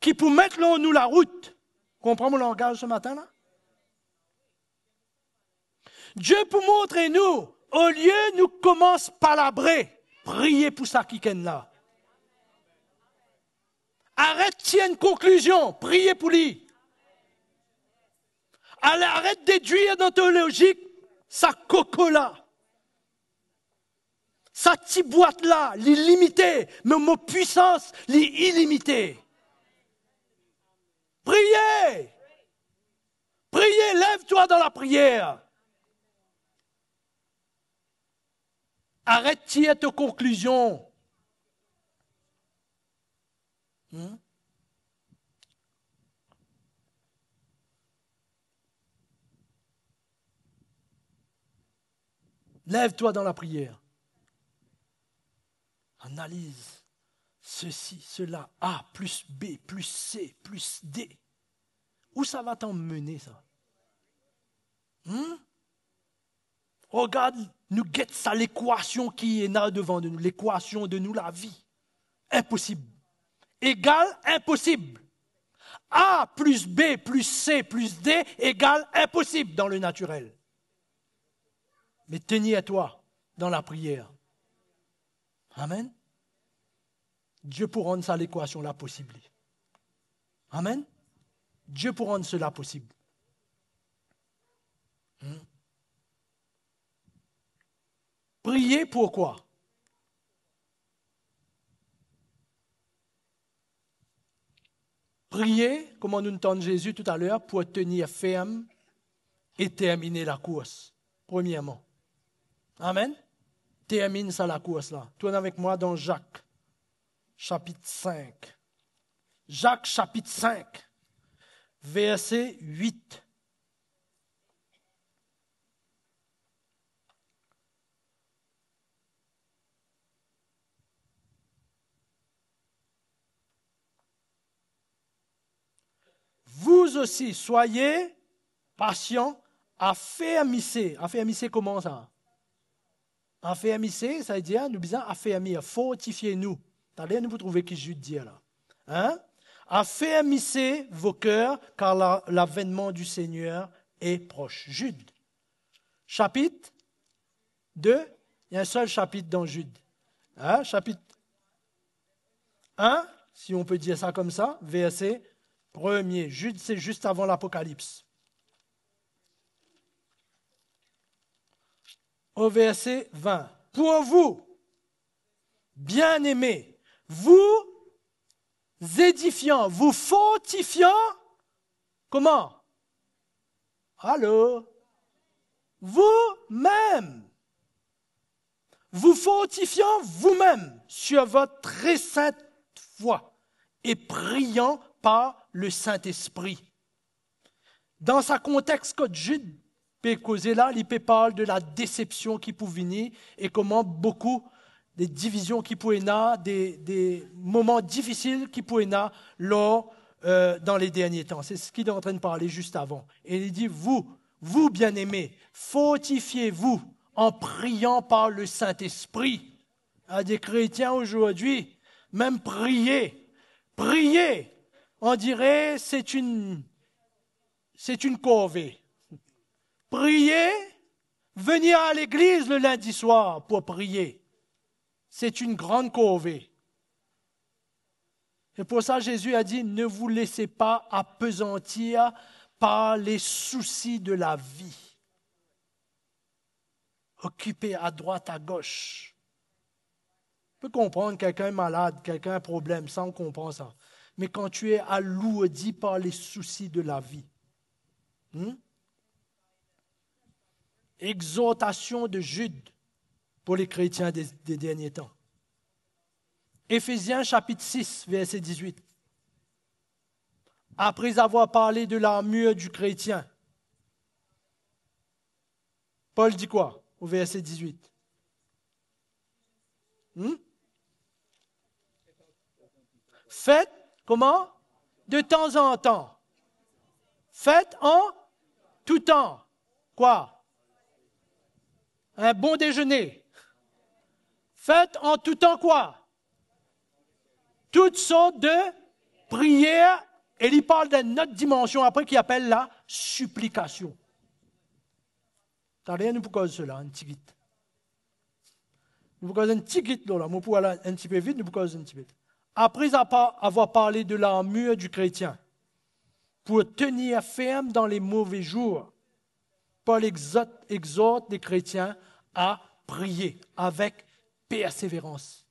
qui peut mettre en nous la route. Comprends mon langage ce matin là? Dieu peut montrer nous, au lieu nous commence palabrer, prier pour ça qui ken là. Arrête, tiens une conclusion, priez pour lui. Arrête d'éduire dans ton logique sa coco là. Sa petite boîte là, l'illimité, mais mon puissance, l'illimité. Priez. Priez, lève-toi dans la prière. Arrête, tiens tes conclusions. Lève-toi dans la prière. Analyse ceci, cela, A plus B plus C plus D. Où ça va t'emmener ça? Regarde, nous guette ça l'équation qui est là devant nous, l'équation de nous la vie. Impossible. Égal, impossible. A plus B plus C plus D égale impossible dans le naturel. Mais tenez à toi dans la prière. Amen. Dieu pour rendre ça l'équation-là possible. Amen. Dieu pour rendre cela possible. Prier pourquoi? Prier, comme nous entendons Jésus tout à l'heure, pour tenir ferme et terminer la course, premièrement. Amen. Termine ça la course là. Tourne avec moi dans Jacques, chapitre 5. Jacques, chapitre 5, verset 8. Vous aussi, soyez patients, affermissez. Affermissez comment ça? Affermissez, ça veut dire, nous disons affermir, fortifiez-nous. Attendez, nous vous trouvez qui Jude dit là. Hein? Affermissez vos cœurs, car l'avènement du Seigneur est proche. Jude, chapitre 2, il y a un seul chapitre dans Jude. Hein? Chapitre 1, si on peut dire ça comme ça, verset 1er. Jude, c'est juste avant l'Apocalypse. Au verset 20. Pour vous, bien-aimés, vous édifiant, vous fortifiant, comment? Allô? Vous-même. Vous fortifiant vous-même sur votre très sainte foi et priant par le Saint-Esprit. Dans sa contexte que Jude peut causer là, il peut parler de la déception qui peut venir et comment beaucoup des divisions qui pouvaient naître, des moments difficiles qui pouvaient naître dans les derniers temps. C'est ce qu'il est en train de parler juste avant. Et il dit, vous bien-aimés, fortifiez-vous en priant par le Saint-Esprit. À des chrétiens aujourd'hui, même prier, on dirait c'est une corvée. Prier, venir à l'église le lundi soir pour prier, c'est une grande corvée. Et pour ça, Jésus a dit, ne vous laissez pas appesantir par les soucis de la vie. Occupé à droite, à gauche. On peut comprendre quelqu'un est malade, quelqu'un a un problème, ça on comprend ça. Mais quand tu es alourdi par les soucis de la vie, exhortation de Jude pour les chrétiens des derniers temps. Éphésiens chapitre 6, verset 18. Après avoir parlé de l'armure du chrétien, Paul dit quoi au verset 18? Faites, comment? De temps en temps. Faites en tout temps. Quoi? Un bon déjeuner. Faites en tout temps quoi? Toutes sortes de prières. Et il parle d'une autre dimension après qu'il appelle la supplication. Attendez, nous pouvons causer cela, un petit vite. Nous pouvons causer un petit vite, là. Nous pouvons aller un petit peu vite, nous pouvons causer un petit vite. Après avoir parlé de l'armure du chrétien, pour tenir ferme dans les mauvais jours, Paul exhorte les chrétiens à prier avec persévérance.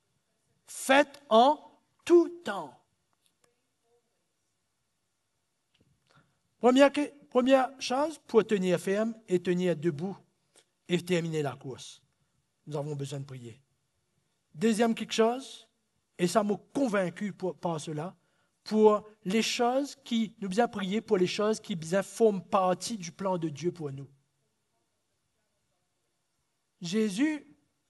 Faites en tout temps. Première chose, pour tenir ferme et tenir debout et terminer la course. Nous avons besoin de prier. Deuxième quelque chose, et ça m'a convaincu par cela, pour les choses qui, nous devons prier pour les choses qui forment partie du plan de Dieu pour nous. Jésus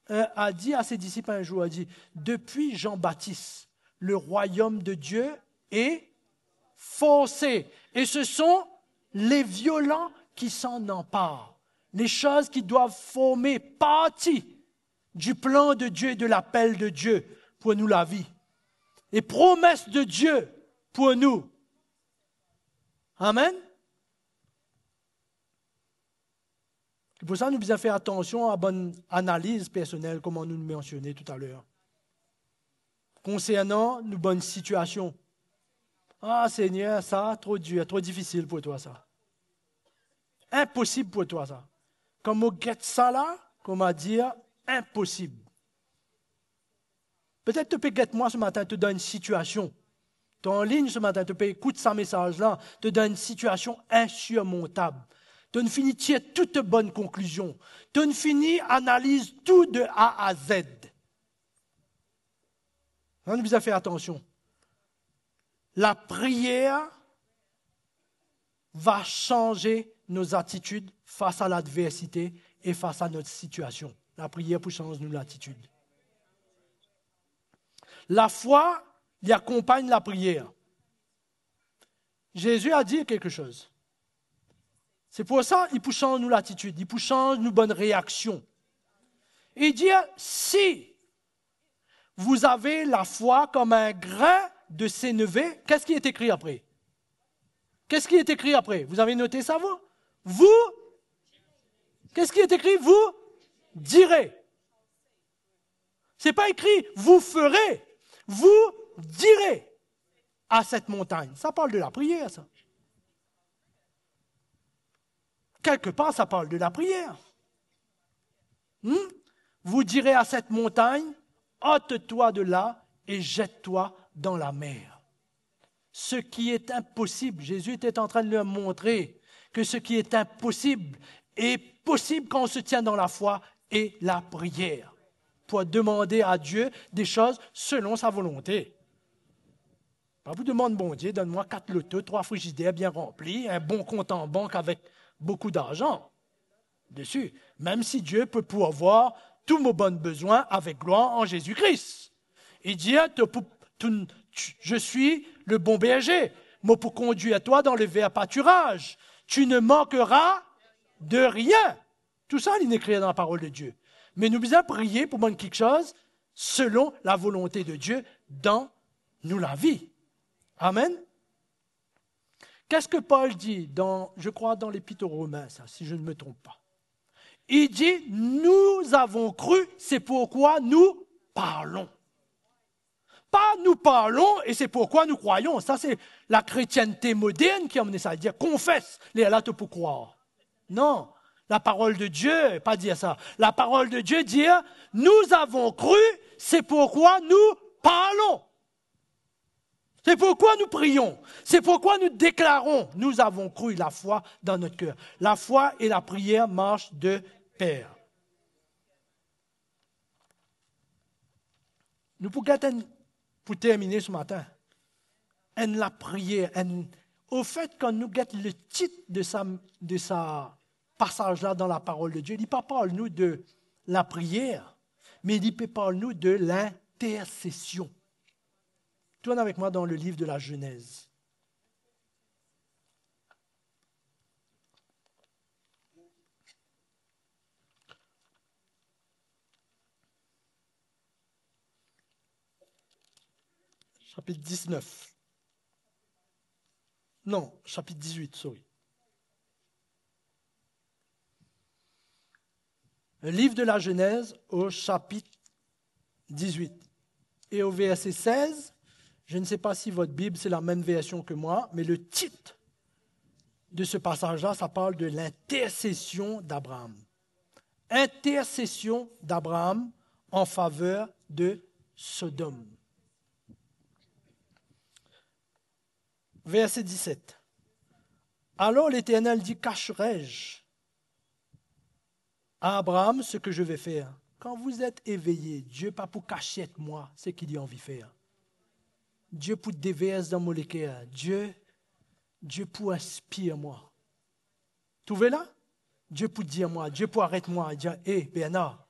a dit à ses disciples un jour, depuis Jean-Baptiste, le royaume de Dieu est forcé. Et ce sont les violents qui s'en emparent. Les choses qui doivent former partie du plan de Dieu et de l'appel de Dieu pour nous la vie. Les promesses de Dieu pour nous. Amen. C'est pour ça que nous devons faire attention à la bonne analyse personnelle, comme nous le mentionnons tout à l'heure. Concernant nos bonnes situations. Ah Seigneur, ça, trop dur, trop difficile pour toi ça. Impossible pour toi ça. Comme on guette ça là, comment dire, impossible. Peut-être tu peux guetter moi ce matin, te donner une situation. Tu es en ligne ce matin, tu peux écouter ce message-là, te donne une situation insurmontable. Tu ne finis tirer toutes bonnes conclusions. Tu ne finis analyse tout de A à Z. On nous a fait attention. La prière va changer nos attitudes face à l'adversité et face à notre situation. La prière pour changer nos attitudes. La foi y accompagne la prière. Jésus a dit quelque chose. C'est pour ça qu'il peut changer nos attitudes, il peut changer nos bonnes réactions. Il dit, si vous avez la foi comme un grain de sénévé, qu'est-ce qui est écrit après? Qu'est-ce qui est écrit après? Vous avez noté ça, vous? Vous, qu'est-ce qui est écrit? Vous direz. Ce n'est pas écrit, vous ferez. Vous direz à cette montagne. Ça parle de la prière, ça. Quelque part, ça parle de la prière. Vous direz à cette montagne, ôte-toi de là et jette-toi dans la mer. Ce qui est impossible, Jésus était en train de leur montrer que ce qui est impossible est possible quand on se tient dans la foi et la prière, pour demander à Dieu des choses selon sa volonté. Pas vous demande, bon Dieu, donne-moi 4 lotos, 3 frigidaires bien remplis, un bon compte en banque avec beaucoup d'argent dessus, même si Dieu peut pourvoir tous mes bons besoins avec gloire en Jésus-Christ. Il dit, je suis le bon berger, moi pour conduire toi dans le vert pâturage. Tu ne manqueras de rien. Tout ça, il est écrit dans la parole de Dieu. Mais nous devons prier pour demander quelque chose selon la volonté de Dieu dans nous la vie. Amen. Qu'est-ce que Paul dit je crois dans l'Épître aux Romains, ça, si je ne me trompe pas. Il dit, nous avons cru, c'est pourquoi nous parlons. Pas nous parlons et c'est pourquoi nous croyons. Ça, c'est la chrétienté moderne qui a amené ça à dire, confesse, les là pour croire. Non, la parole de Dieu, pas dire ça. La parole de Dieu dit, nous avons cru, c'est pourquoi nous parlons. C'est pourquoi nous prions. C'est pourquoi nous déclarons. Nous avons cru la foi dans notre cœur. La foi et la prière marchent de pair. Nous pour terminer ce matin, la prière, au fait, quand nous guettons le titre de sa passage-là dans la parole de Dieu, il ne parle-nous de la prière, mais il parle-nous de l'intercession. Tourne avec moi dans le livre de la Genèse. Chapitre 19. Non, chapitre 18, sorry. Le livre de la Genèse au chapitre 18. Et au verset 16, je ne sais pas si votre Bible, c'est la même version que moi, mais le titre de ce passage-là, ça parle de l'intercession d'Abraham. Intercession d'Abraham en faveur de Sodome. Verset 17. Alors l'Éternel dit, cacherai-je à Abraham ce que je vais faire? Quand vous êtes éveillé, Dieu pas pour cacher moi ce qu'il a envie de faire. Dieu pour déverser dans mon cœur. Dieu pour inspirer moi. Trouvez là? Dieu pour dire moi, Dieu pour arrêter moi, dire, hé Bernard,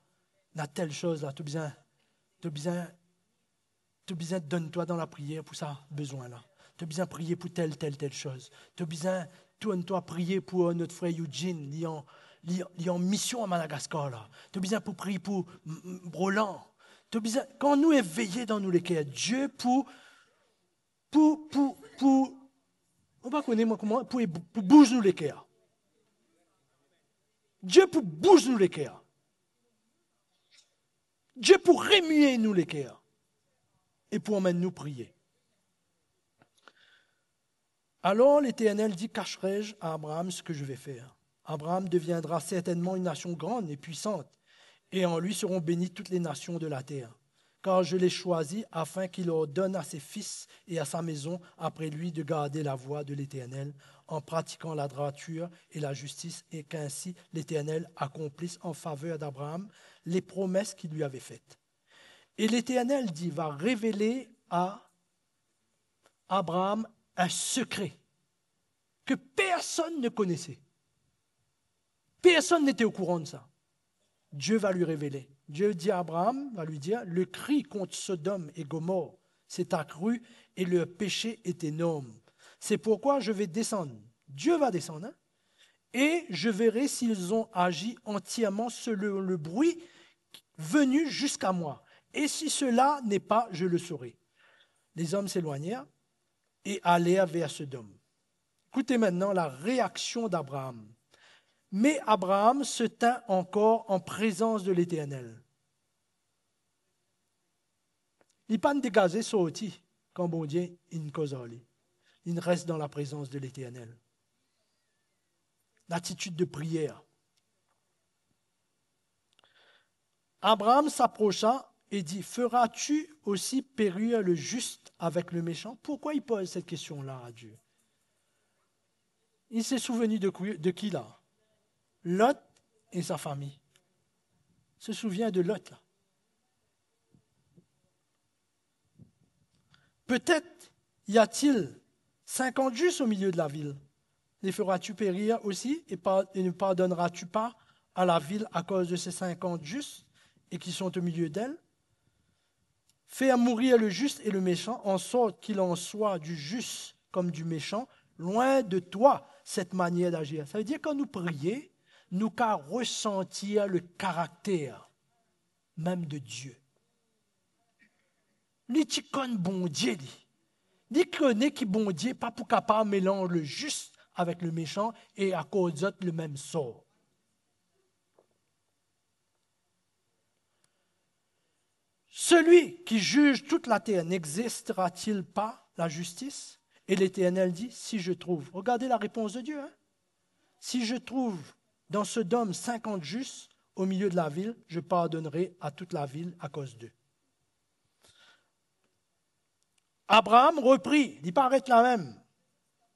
il y a telle chose là, tu as besoin, donne-toi dans la prière pour ça besoin là. Tu as besoin de prier pour telle chose. Tu as besoin, tourne-toi prier pour notre frère Eugene, il est en mission à Madagascar là. Tu as besoin pour prier pour Roland. Tu as besoin, quand nous éveillés dans nous les cœurs, Dieu pour On va connaître comment pour bouger nous les cœurs. Dieu pour bouger nous les cœurs. Dieu pour remuer nous les cœurs. Et pour emmèner nous prier. Alors l'Éternel dit, cacherai-je à Abraham ce que je vais faire? Abraham deviendra certainement une nation grande et puissante, et en lui seront bénies toutes les nations de la terre. Car je l'ai choisi afin qu'il ordonne à ses fils et à sa maison après lui de garder la voie de l'Éternel, en pratiquant la droiture et la justice, et qu'ainsi l'Éternel accomplisse en faveur d'Abraham les promesses qu'il lui avait faites. Et l'Éternel dit, va révéler à Abraham un secret que personne ne connaissait. Personne n'était au courant de ça. Dieu va lui révéler. Dieu dit à Abraham, va lui dire, le cri contre Sodome et Gomorrhe s'est accru et le péché est énorme. C'est pourquoi je vais descendre. Dieu va descendre, hein, et je verrai s'ils ont agi entièrement selon le bruit venu jusqu'à moi. Et si cela n'est pas, je le saurai. Les hommes s'éloignèrent et allèrent vers Sodome. Écoutez maintenant la réaction d'Abraham. Mais Abraham se tint encore en présence de l'Éternel. Il n'est pas dégagé sorti quand bon Dieu il il reste dans la présence de l'Éternel. L'attitude de prière. Abraham s'approcha et dit, feras-tu aussi périr le juste avec le méchant? Pourquoi il pose cette question-là à Dieu? Il s'est souvenu de qui là? Lot et sa famille. Il se souvient de Lot là. Peut-être y a-t-il 50 justes au milieu de la ville. Les feras-tu périr aussi et ne pardonneras-tu pas à la ville à cause de ces 50 justes et qui sont au milieu d'elle? Fais mourir le juste et le méchant, en sorte qu'il en soit du juste comme du méchant, loin de toi cette manière d'agir. Ça veut dire que quand nous prions, nous qu'à ressentir le caractère même de Dieu. Lui, tu connais bon Dieu. Lui connaît qui bon Dieu, pas pour capable mélanger le juste avec le méchant et à cause d'autres le même sort. Celui qui juge toute la terre, n'existera-t-il pas la justice? Et l'Éternel dit, si je trouve, regardez la réponse de Dieu, hein? Si je trouve dans Sodome 50 justes au milieu de la ville, je pardonnerai à toute la ville à cause d'eux. Abraham reprit, il paraît la même.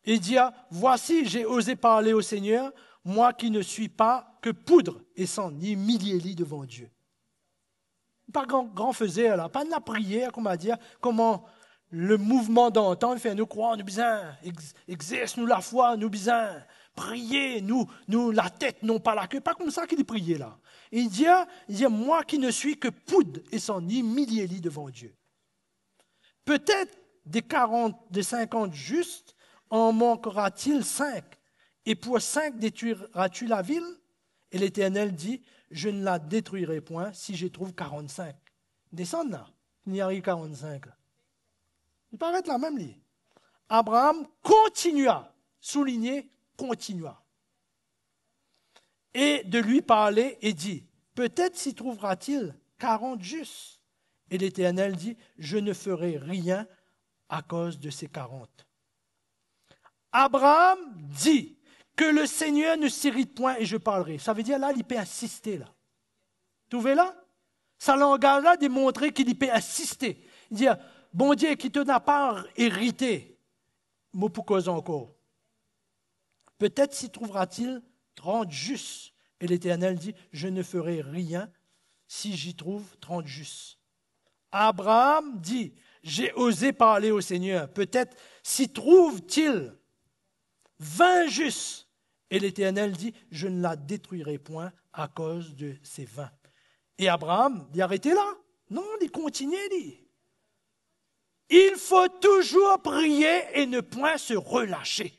Il dit, voici, j'ai osé parler au Seigneur, moi qui ne suis pas que poudre et sang, ni milliers devant Dieu. Pas grand faisait là, pas de la prière, comment le mouvement d'entendre fait nous croire, nous besoin, exerce nous la foi, nous besoin, prier, nous la tête, non pas la queue, pas comme ça qu'il priait là. Il dit, moi qui ne suis que poudre et sang, ni milliers devant Dieu. Peut-être des 50 justes, en manquera-t-il 5? Et pour 5 détruiras-tu la ville? Et l'Éternel dit, je ne la détruirai point si j'y trouve 45. Descends là, il y arrive 45. Là. Il paraît la même ligne. Abraham continua, souligné, continua. Et de lui parler et dit, peut-être s'y trouvera-t-il 40 justes. Et l'Éternel dit, je ne ferai rien à cause de ces 40. Abraham dit que le Seigneur ne s'irrite point et je parlerai. Ça veut dire là, il peut insister là. Vous trouvez là? Ça langage là démontrer qu'il peut insister. Il dit, bon Dieu, qui te n'a pas irrité, mot pour cause encore. Peut-être s'y trouvera-t-il 30 justes. Et l'Éternel dit, je ne ferai rien si j'y trouve 30 justes. Abraham dit, j'ai osé parler au Seigneur. Peut-être s'y trouve-t-il 20 justes. Et l'Éternel dit, je ne la détruirai point à cause de ces 20. Et Abraham dit, arrêtez là. Non, il continue, dit. Il faut toujours prier et ne point se relâcher.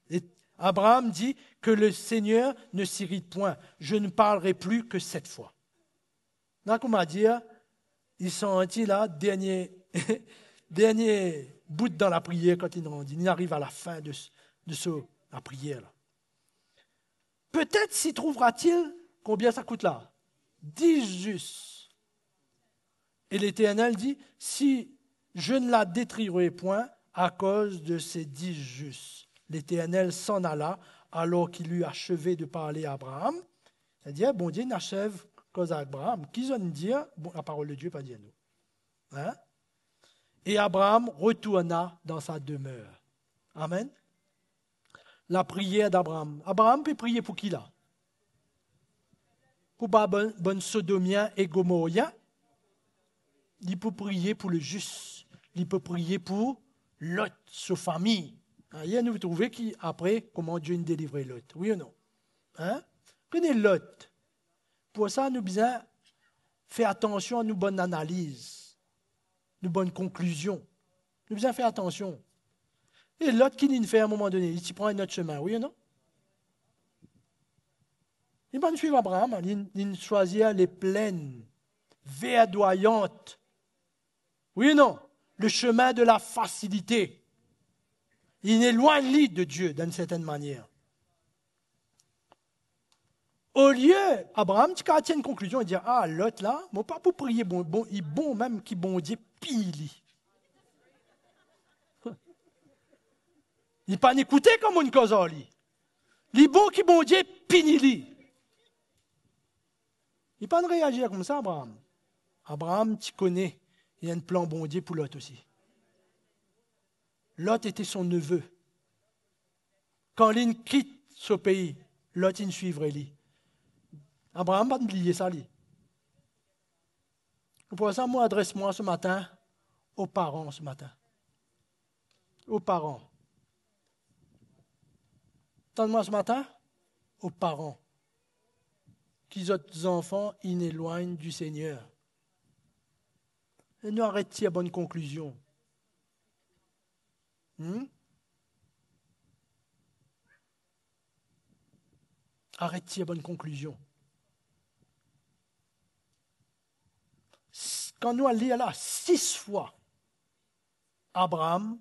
Et Abraham dit que le Seigneur ne s'irrite point. Je ne parlerai plus que 7 fois. Là, comment dire, ils sont là, dernier bout dans la prière quand il arrive à la fin de la prière. Là. Peut-être s'y trouvera-t-il, combien ça coûte là? 10 justes. Et l'Éternel dit, si je ne la détruirai point à cause de ces 10 justes. L'Éternel s'en alla alors qu'il eut achevé de parler à Abraham. C'est-à-dire, bon Dieu n'achève cause à Abraham. Qui ont dit, bon, la parole de Dieu, pas dire nous. Hein? Et Abraham retourna dans sa demeure. Amen. La prière d'Abraham. Abraham peut prier pour qui là? Pour pas bon sodomien et gomorrhien. Il peut prier pour le juste. Il peut prier pour Lot, sa famille. Hier, nous trouvons qui après comment Dieu nous délivrait Lot. Oui ou non? Hein? Prenez Lot. Pour ça, nous besoin faire attention à nos bonnes analyses, nos bonnes conclusions. Nous besoin faire attention. Et Lot qui nous fait à un moment donné, il s'y prend un autre chemin, oui ou non? Il va suivre Abraham, il choisit les plaines verdoyantes. Oui ou non? Le chemin de la facilité. Il éloigne de Dieu d'une certaine manière. Au lieu, Abraham, tu as une conclusion et dire, ah, Lot là, moi pas pour prier, il est bon même qui bon Dieu pile. Il n'est pas écouté comme une cause en lui. Il est bon qui bon Dieu pinili. Il n'est pas de réagir comme ça, Abraham. Abraham, tu connais, il y a un plan bon Dieu pour Lot aussi. Lot était son neveu. Quand il quitte ce pays, Lot, il suivrait lui. Abraham va oublier ça, lui. Pour ça, moi, adresse-moi ce matin aux parents ce matin. Aux parents. Entendez-moi ce matin? Aux parents. Qu'ils autres enfants, ils éloignent du Seigneur. Et nous arrêtons à bonne conclusion. Arrêtez à bonne conclusion. Quand nous allons lire là, 6 fois, Abraham,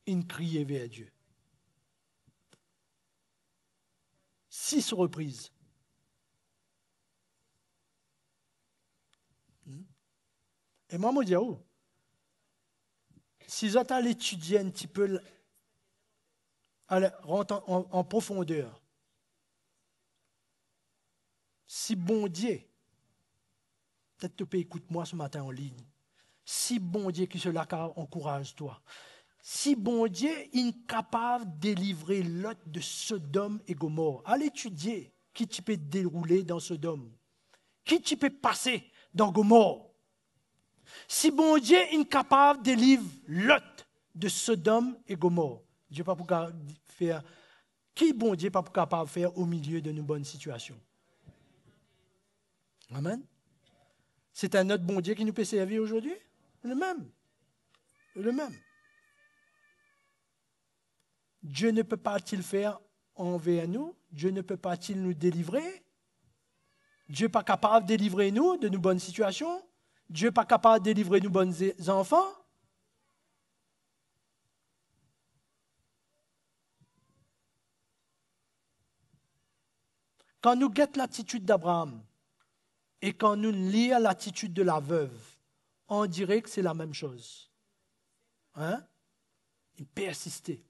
il criait vers Dieu. 6 reprises. Et moi, je me dis, oh, si j'attends l'étudier un petit peu, rentre en profondeur, si bon Dieu, peut-être que tu peux écouter moi ce matin en ligne, si bon Dieu qui cela encourage toi, si bon Dieu est incapable de délivrer Lot de Sodome et Gomorrhe, allez étudier qui tu peux dérouler dans Sodome, qui tu peux passer dans Gomorrhe. Si bon Dieu est incapable de délivrer Lot de Sodome et Gomorrhe, Dieu pas pour faire, qui bon Dieu pas capable de faire au milieu de nos bonnes situations? Amen. C'est un autre bon Dieu qui nous peut servir aujourd'hui? Le même. Le même. Dieu ne peut pas-il faire envers nous? Dieu ne peut pas-il nous délivrer? Dieu n'est pas capable de délivrer nous de nos bonnes situations? Dieu n'est pas capable de délivrer nos bons enfants? Quand nous guettons l'attitude d'Abraham et quand nous lisons l'attitude de la veuve, on dirait que c'est la même chose. Hein? Il persistait.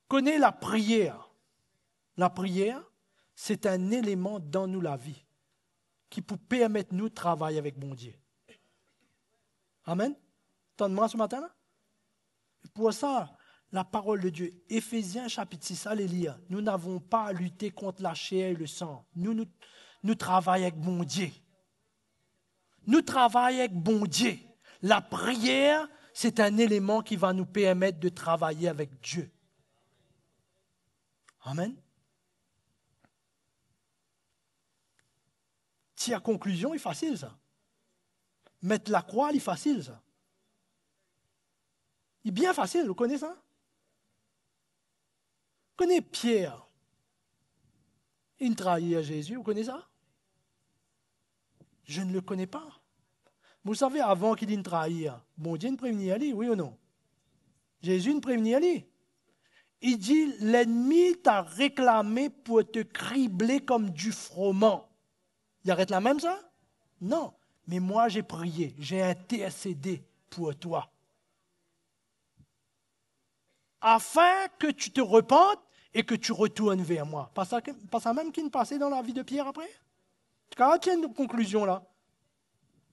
Connais la prière. La prière, c'est un élément dans nous la vie qui peut permettre nous de travailler avec bon Dieu. Amen. Entendez-moi ce matin-là? Pour ça, la parole de Dieu, Éphésiens chapitre 6, allez lire. Nous n'avons pas à lutter contre la chair et le sang. Nous travaillons avec bon Dieu. Nous travaillons avec bon Dieu. La prière, c'est un élément qui va nous permettre de travailler avec Dieu. Amen. Si à conclusion, c'est facile ça. Mettre la croix, c'est facile ça. C'est bien facile, vous connaissez ça? Vous connaissez Pierre? Il trahit à Jésus, vous connaissez ça? Je ne le connais pas. Vous savez, avant qu'il ne trahisse, bon Dieu ne prévenit Ali, oui ou non? Jésus ne prévenit Ali. Il dit, l'ennemi t'a réclamé pour te cribler comme du froment. Il arrête là même ça? Non. Mais moi, j'ai prié, j'ai intercédé pour toi. Afin que tu te repentes et que tu retournes vers moi. Pas ça même qui ne passait dans la vie de Pierre après? Quand il y a une conclusion là?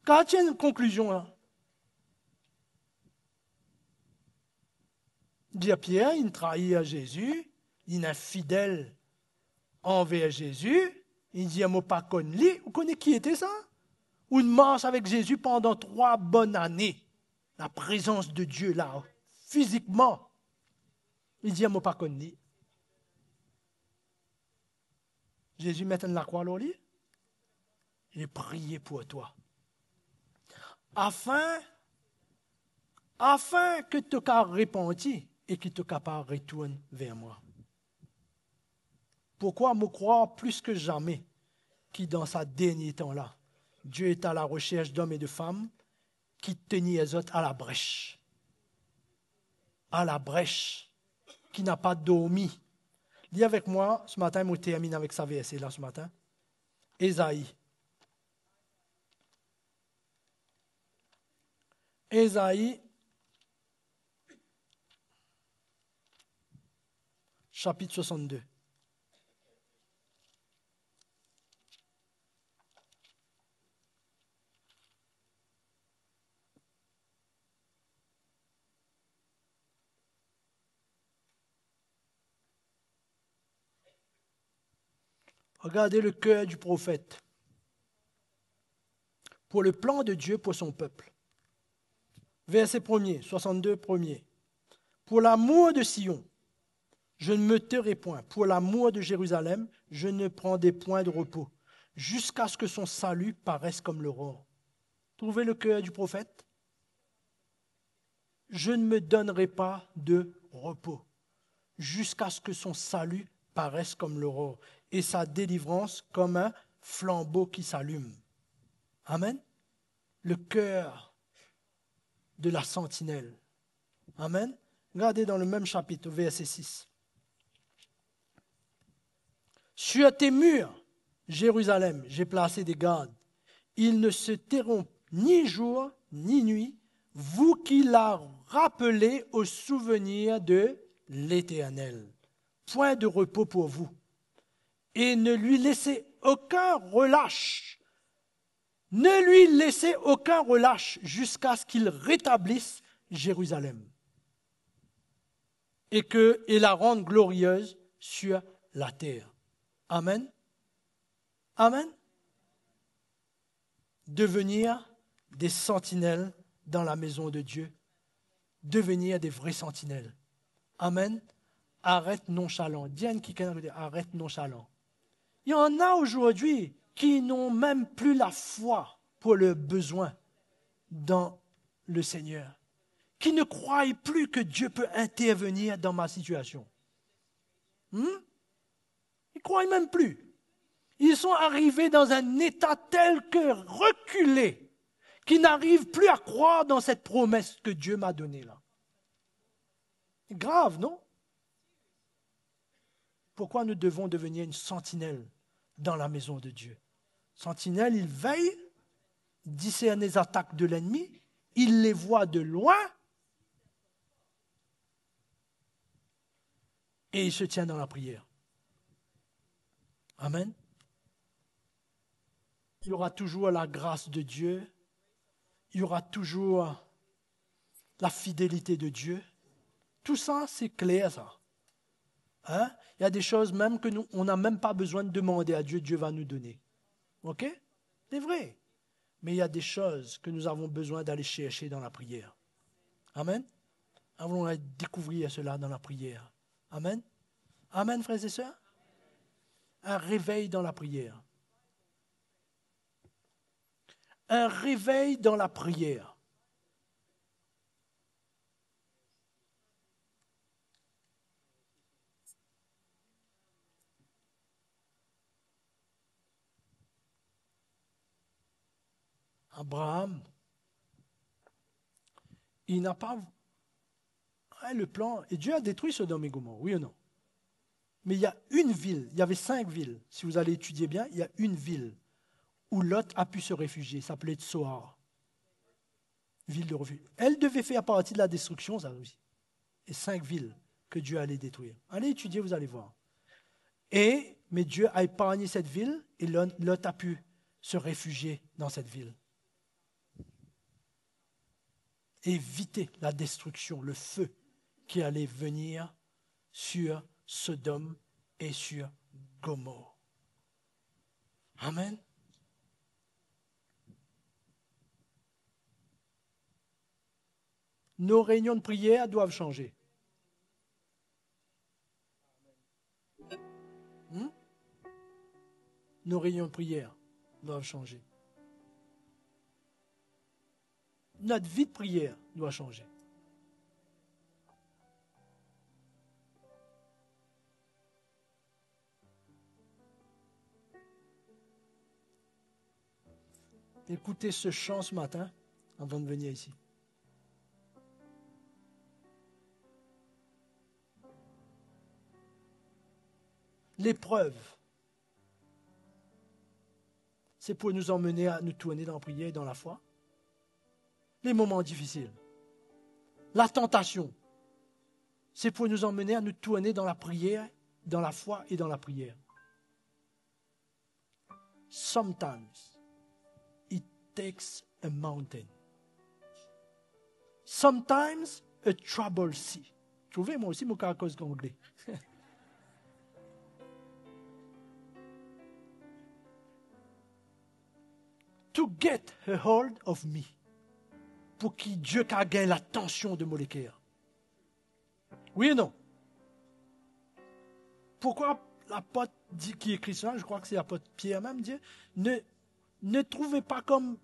Quand il y a une conclusion là? Il dit à Pierre, il trahit à Jésus, il est infidèle envers Jésus, il dit à mot pas connu. Vous connaissez qui était ça? Une marche avec Jésus pendant 3 bonnes années. La présence de Dieu là, physiquement. Il dit à mot pas connu. Jésus met la croix au lit. J'ai prié pour toi. Afin que tu te répandu et que tu retourne vers moi. Pourquoi me croire plus que jamais qui dans sa dernier temps-là, Dieu est à la recherche d'hommes et de femmes qui tenaient les autres à la brèche. À la brèche, qui n'a pas dormi. Lis avec moi, ce matin, je termine avec sa verset là ce matin. Ésaïe. Ésaïe, chapitre 62. Regardez le cœur du prophète pour le plan de Dieu pour son peuple. Verset 1er, 62 premier. Pour l'amour de Sion, je ne me tairai point. Pour l'amour de Jérusalem, je ne prendrai point de repos, jusqu'à ce que son salut paraisse comme l'aurore. Trouvez le cœur du prophète. Je ne me donnerai pas de repos, jusqu'à ce que son salut paraisse comme l'aurore, et sa délivrance comme un flambeau qui s'allume. Amen. Le cœur de la sentinelle. Amen. Regardez dans le même chapitre, verset 6. Sur tes murs, Jérusalem, j'ai placé des gardes. Ils ne se tairont ni jour ni nuit, vous qui la rappelez au souvenir de l'Éternel. Point de repos pour vous. Et ne lui laissez aucun relâche. Ne lui laissez aucun relâche jusqu'à ce qu'il rétablisse Jérusalem et la rende glorieuse sur la terre. Amen. Amen. Devenir des sentinelles dans la maison de Dieu. Devenir des vrais sentinelles. Amen. Arrête nonchalant. Diane qui arrête nonchalant. Il y en a aujourd'hui qui n'ont même plus la foi pour leurs besoins dans le Seigneur. Qui ne croient plus que Dieu peut intervenir dans ma situation. Ils ne croient même plus. Ils sont arrivés dans un état tel que reculé, qu'ils n'arrivent plus à croire dans cette promesse que Dieu m'a donnée là. C'est grave, non? Pourquoi nous devons devenir une sentinelle dans la maison de Dieu? Sentinelle, il veille, discerne les attaques de l'ennemi, il les voit de loin et il se tient dans la prière. Amen. Il y aura toujours la grâce de Dieu, il y aura toujours la fidélité de Dieu. Tout ça, c'est clair, ça. Hein? Il y a des choses même que on n'a même pas besoin de demander à Dieu, Dieu va nous donner. OK? C'est vrai. Mais il y a des choses que nous avons besoin d'aller chercher dans la prière. Amen. Allons découvrir cela dans la prière. Amen. Amen, frères et sœurs. Un réveil dans la prière. Un réveil dans la prière. Abraham il n'a pas... le plan, et Dieu a détruit Sodome et Gomorrhe, oui ou non? Mais il y a une ville, il y avait 5 villes, si vous allez étudier bien, il y a une ville où Lot a pu se réfugier, ça s'appelait Tsoar, ville de refuge. Elle devait faire partie de la destruction, ça aussi. Et 5 villes que Dieu allait détruire. Allez étudier, vous allez voir. Mais Dieu a épargné cette ville et Lot a pu se réfugier dans cette ville. Éviter la destruction, le feu qui allait venir sur Sodome et sur Gomorrhe. Amen. Nos réunions de prière doivent changer. Nos réunions de prière doivent changer. Notre vie de prière doit changer. Écoutez ce chant ce matin avant de venir ici. L'épreuve, c'est pour nous emmener à nous tourner dans la prière et dans la foi. Les moments difficiles. La tentation, c'est pour nous emmener à nous tourner dans la prière, dans la foi et dans la prière. Sometimes, it takes a mountain. Sometimes, a troubled sea. Trouvez moi aussi mon caractère anglais. To get a hold of me. Pour que Dieu gagne l'attention de Molécaire. Oui ou non? Pourquoi l'apôtre dit, qui écrit ça, je crois que c'est l'apôtre Pierre même, dit, ne trouvez pas comme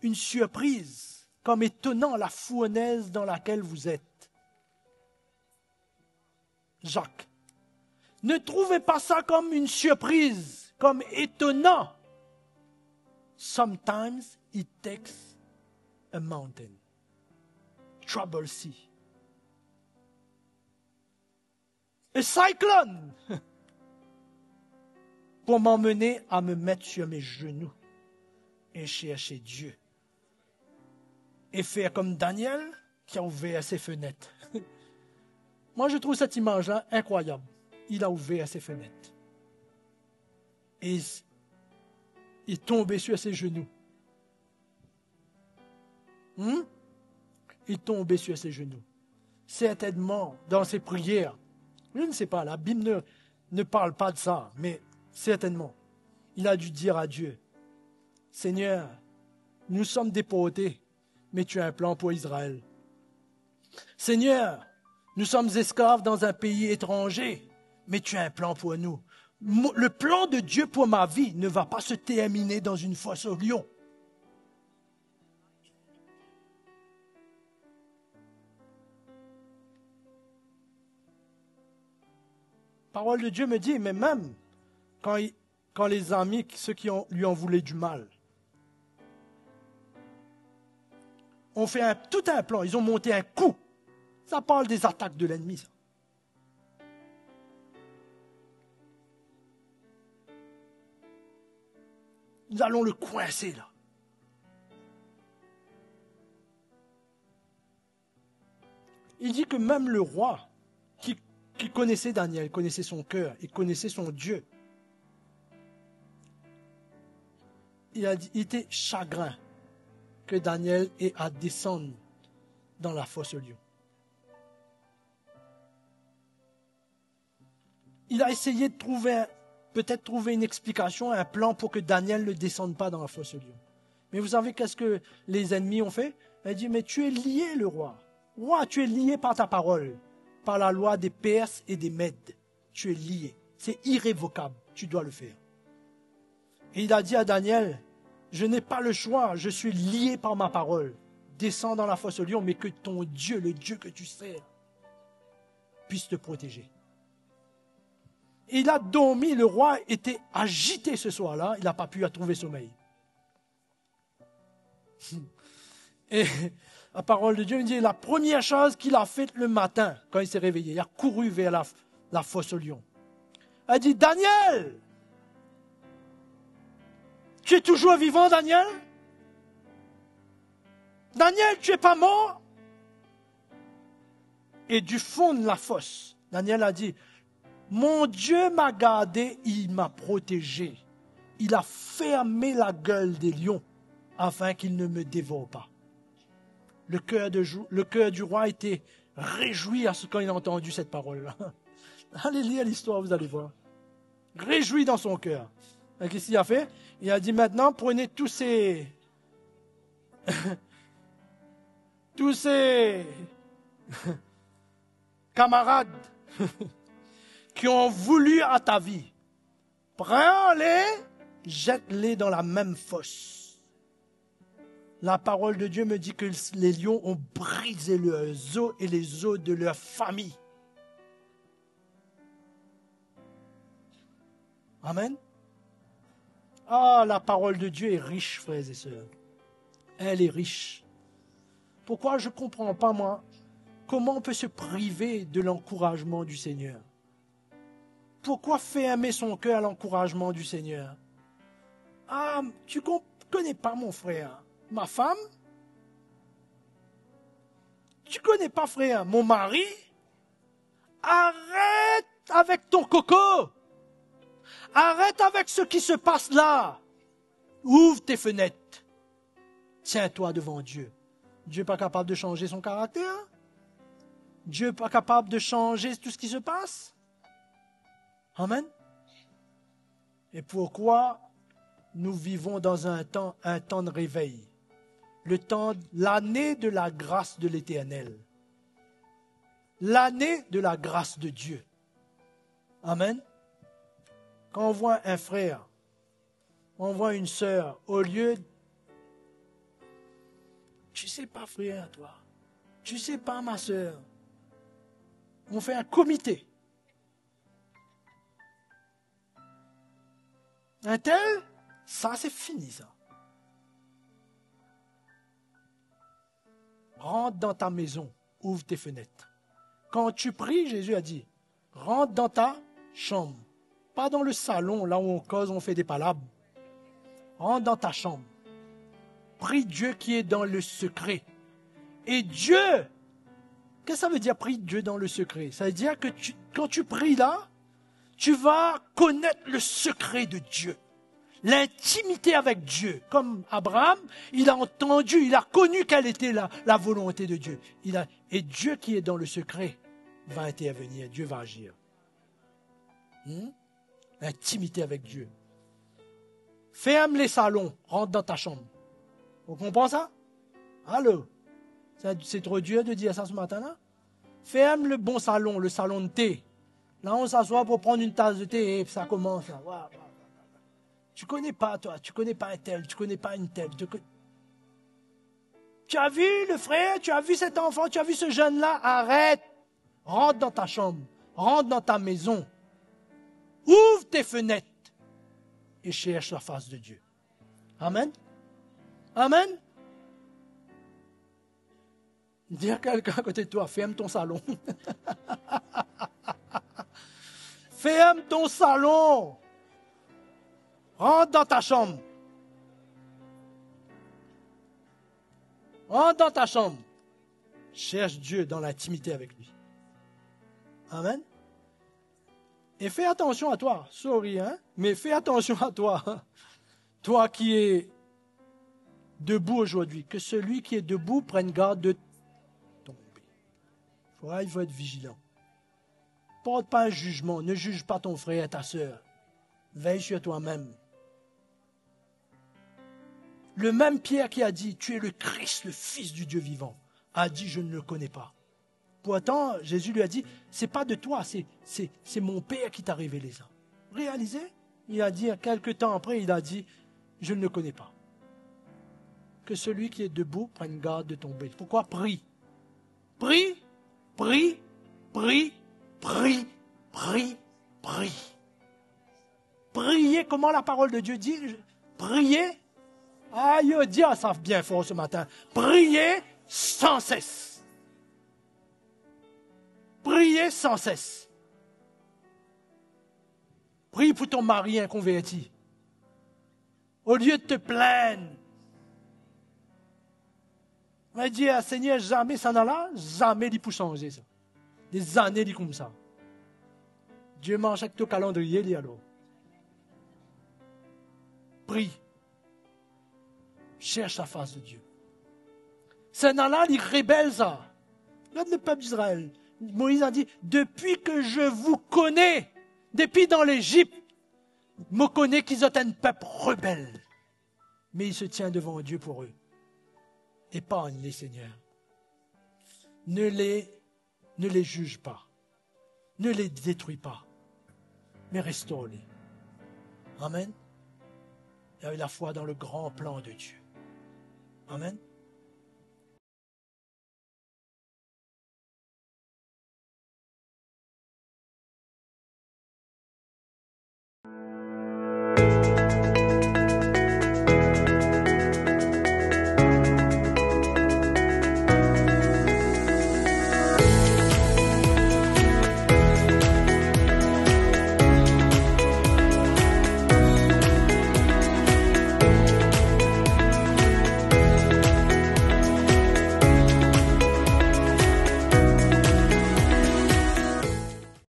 une surprise, comme étonnant la fournaise dans laquelle vous êtes. Jacques. Ne trouvez pas ça comme une surprise, comme étonnant. Sometimes it takes a mountain. Trouble sea. A cyclone. Pour m'emmener à me mettre sur mes genoux et chercher Dieu. Et faire comme Daniel qui a ouvert ses fenêtres. Moi, je trouve cette image-là incroyable. Il a ouvert ses fenêtres. Et il est tombé sur ses genoux. Il est tombé sur ses genoux. Certainement, dans ses prières, je ne sais pas, la Bible ne parle pas de ça, mais certainement, il a dû dire à Dieu, Seigneur, nous sommes déportés, mais tu as un plan pour Israël. Seigneur, nous sommes esclaves dans un pays étranger, mais tu as un plan pour nous. Le plan de Dieu pour ma vie ne va pas se terminer dans une fosse au lion. La parole de Dieu me dit, mais même quand les amis, ceux qui lui ont voulu du mal, ont fait tout un plan, ils ont monté un coup. Ça parle des attaques de l'ennemi, ça. Nous allons le coincer, là. Il dit que même le roi, qui connaissait Daniel, connaissait son cœur et connaissait son Dieu, il était chagrin que Daniel ait à descendre dans la fosse au lion. Il a essayé de peut-être trouver une explication, un plan pour que Daniel ne descende pas dans la fosse au lion. Mais vous savez qu'est-ce que les ennemis ont fait? Il dit, mais tu es lié, le roi. Roi, tu es lié par ta parole, par la loi des Perses et des Mèdes. Tu es lié. C'est irrévocable. Tu dois le faire. Et il a dit à Daniel, je n'ai pas le choix, je suis lié par ma parole. Descends dans la fosse au lion, mais que ton Dieu, le Dieu que tu sers, puisse te protéger. Et il a dormi, le roi était agité ce soir-là, il n'a pas pu trouver sommeil. Et la parole de Dieu me dit, la première chose qu'il a faite le matin, quand il s'est réveillé, il a couru vers la fosse au lion. Il a dit, Daniel, tu es toujours vivant, Daniel? Daniel, tu n'es pas mort? Et du fond de la fosse, Daniel a dit, mon Dieu m'a gardé, il m'a protégé. Il a fermé la gueule des lions afin qu'ils ne me dévorent pas. Le cœur du roi était réjoui quand il a entendu cette parole-là. Allez lire l'histoire, vous allez voir. Réjoui dans son cœur. Qu'est-ce qu'il a fait? Il a dit maintenant, prenez tous ces camarades qui ont voulu à ta vie. Prends-les, jette-les dans la même fosse. La parole de Dieu me dit que les lions ont brisé leurs os et les os de leur famille. Amen. Ah, la parole de Dieu est riche, frères et sœurs. Elle est riche. Pourquoi je ne comprends pas, moi, comment on peut se priver de l'encouragement du Seigneur? Pourquoi fermer son cœur à l'encouragement du Seigneur? Ah, tu ne connais pas mon frère, ma femme? Tu ne connais pas, frère, mon mari? Arrête avec ton coco! Arrête avec ce qui se passe là. Ouvre tes fenêtres. Tiens-toi devant Dieu. Dieu n'est pas capable de changer son caractère? Dieu n'est pas capable de changer tout ce qui se passe? Amen. Et pourquoi nous vivons dans un temps de réveil? L'année de la grâce de l'Éternel. L'année de la grâce de Dieu. Amen. Quand on voit un frère, on voit une sœur, au lieu de... Tu sais pas, frère, toi. Tu sais pas, ma sœur. On fait un comité. Un tel, ça c'est fini, ça. Rentre dans ta maison, ouvre tes fenêtres. Quand tu pries, Jésus a dit, rentre dans ta chambre. Pas dans le salon, là où on cause, on fait des palabres. Rentre dans ta chambre. Prie Dieu qui est dans le secret. Et Dieu, qu'est-ce que ça veut dire, prie Dieu dans le secret? Ça veut dire que quand tu pries là, tu vas connaître le secret de Dieu. L'intimité avec Dieu. Comme Abraham, il a entendu, il a connu quelle était la volonté de Dieu. Et Dieu qui est dans le secret va intervenir, Dieu va agir. L'intimité avec Dieu. Ferme les salons, rentre dans ta chambre. Vous comprenez ça? Allô? C'est trop dur de dire ça ce matin-là? Ferme le bon salon, le salon de thé. Là, on s'assoit pour prendre une tasse de thé et ça commence. Là. Tu ne connais pas, toi. Tu ne connais pas un tel. Tu ne connais pas une telle. Tu as vu le frère? Tu as vu cet enfant? Tu as vu ce jeune-là? Arrête. Rentre dans ta chambre. Rentre dans ta maison. Ouvre tes fenêtres et cherche la face de Dieu. Amen. Amen. Dis à quelqu'un à côté de toi, ferme ton salon. Ferme ton salon. Rentre dans ta chambre. Rentre dans ta chambre. Cherche Dieu dans l'intimité avec lui. Amen. Et fais attention à toi. Sorry, mais fais attention à toi. Toi qui es debout aujourd'hui. Que celui qui est debout prenne garde de tomber. Il faut être vigilant. Porte pas un jugement. Ne juge pas ton frère et ta sœur. Veille sur toi-même. Le même Pierre qui a dit, tu es le Christ, le Fils du Dieu vivant, a dit, je ne le connais pas. Pourtant, Jésus lui a dit, c'est pas de toi, c'est mon Père qui t'a révélé ça. Réalisez? Il a dit, quelques temps après, il a dit, je ne le connais pas. Que celui qui est debout prenne garde de tomber. Pourquoi? Prie. Prie, prie, prie, prie, prie, prie. Priez, comment la parole de Dieu dit? Priez. Aïe, Dieu, ça bien fort ce matin. Priez sans cesse. Priez sans cesse. Prie pour ton mari inconverti. Au lieu de te plaindre, on va dire, Seigneur, jamais ça n'a là, jamais il peut changer ça. Des années il comme ça. Dieu mange avec ton calendrier, lui alors. Prie. Cherche la face de Dieu. C'est dans là, il rébelle ça. Regarde le peuple d'Israël. Moïse a dit, depuis que je vous connais, depuis dans l'Égypte, me connais qu'ils ont un peuple rebelle. Mais il se tient devant Dieu pour eux. Épargne-les, Seigneur. Ne les juge pas. Ne les détruis pas. Mais restaure-les. Amen. Et avec la foi dans le grand plan de Dieu. Amen.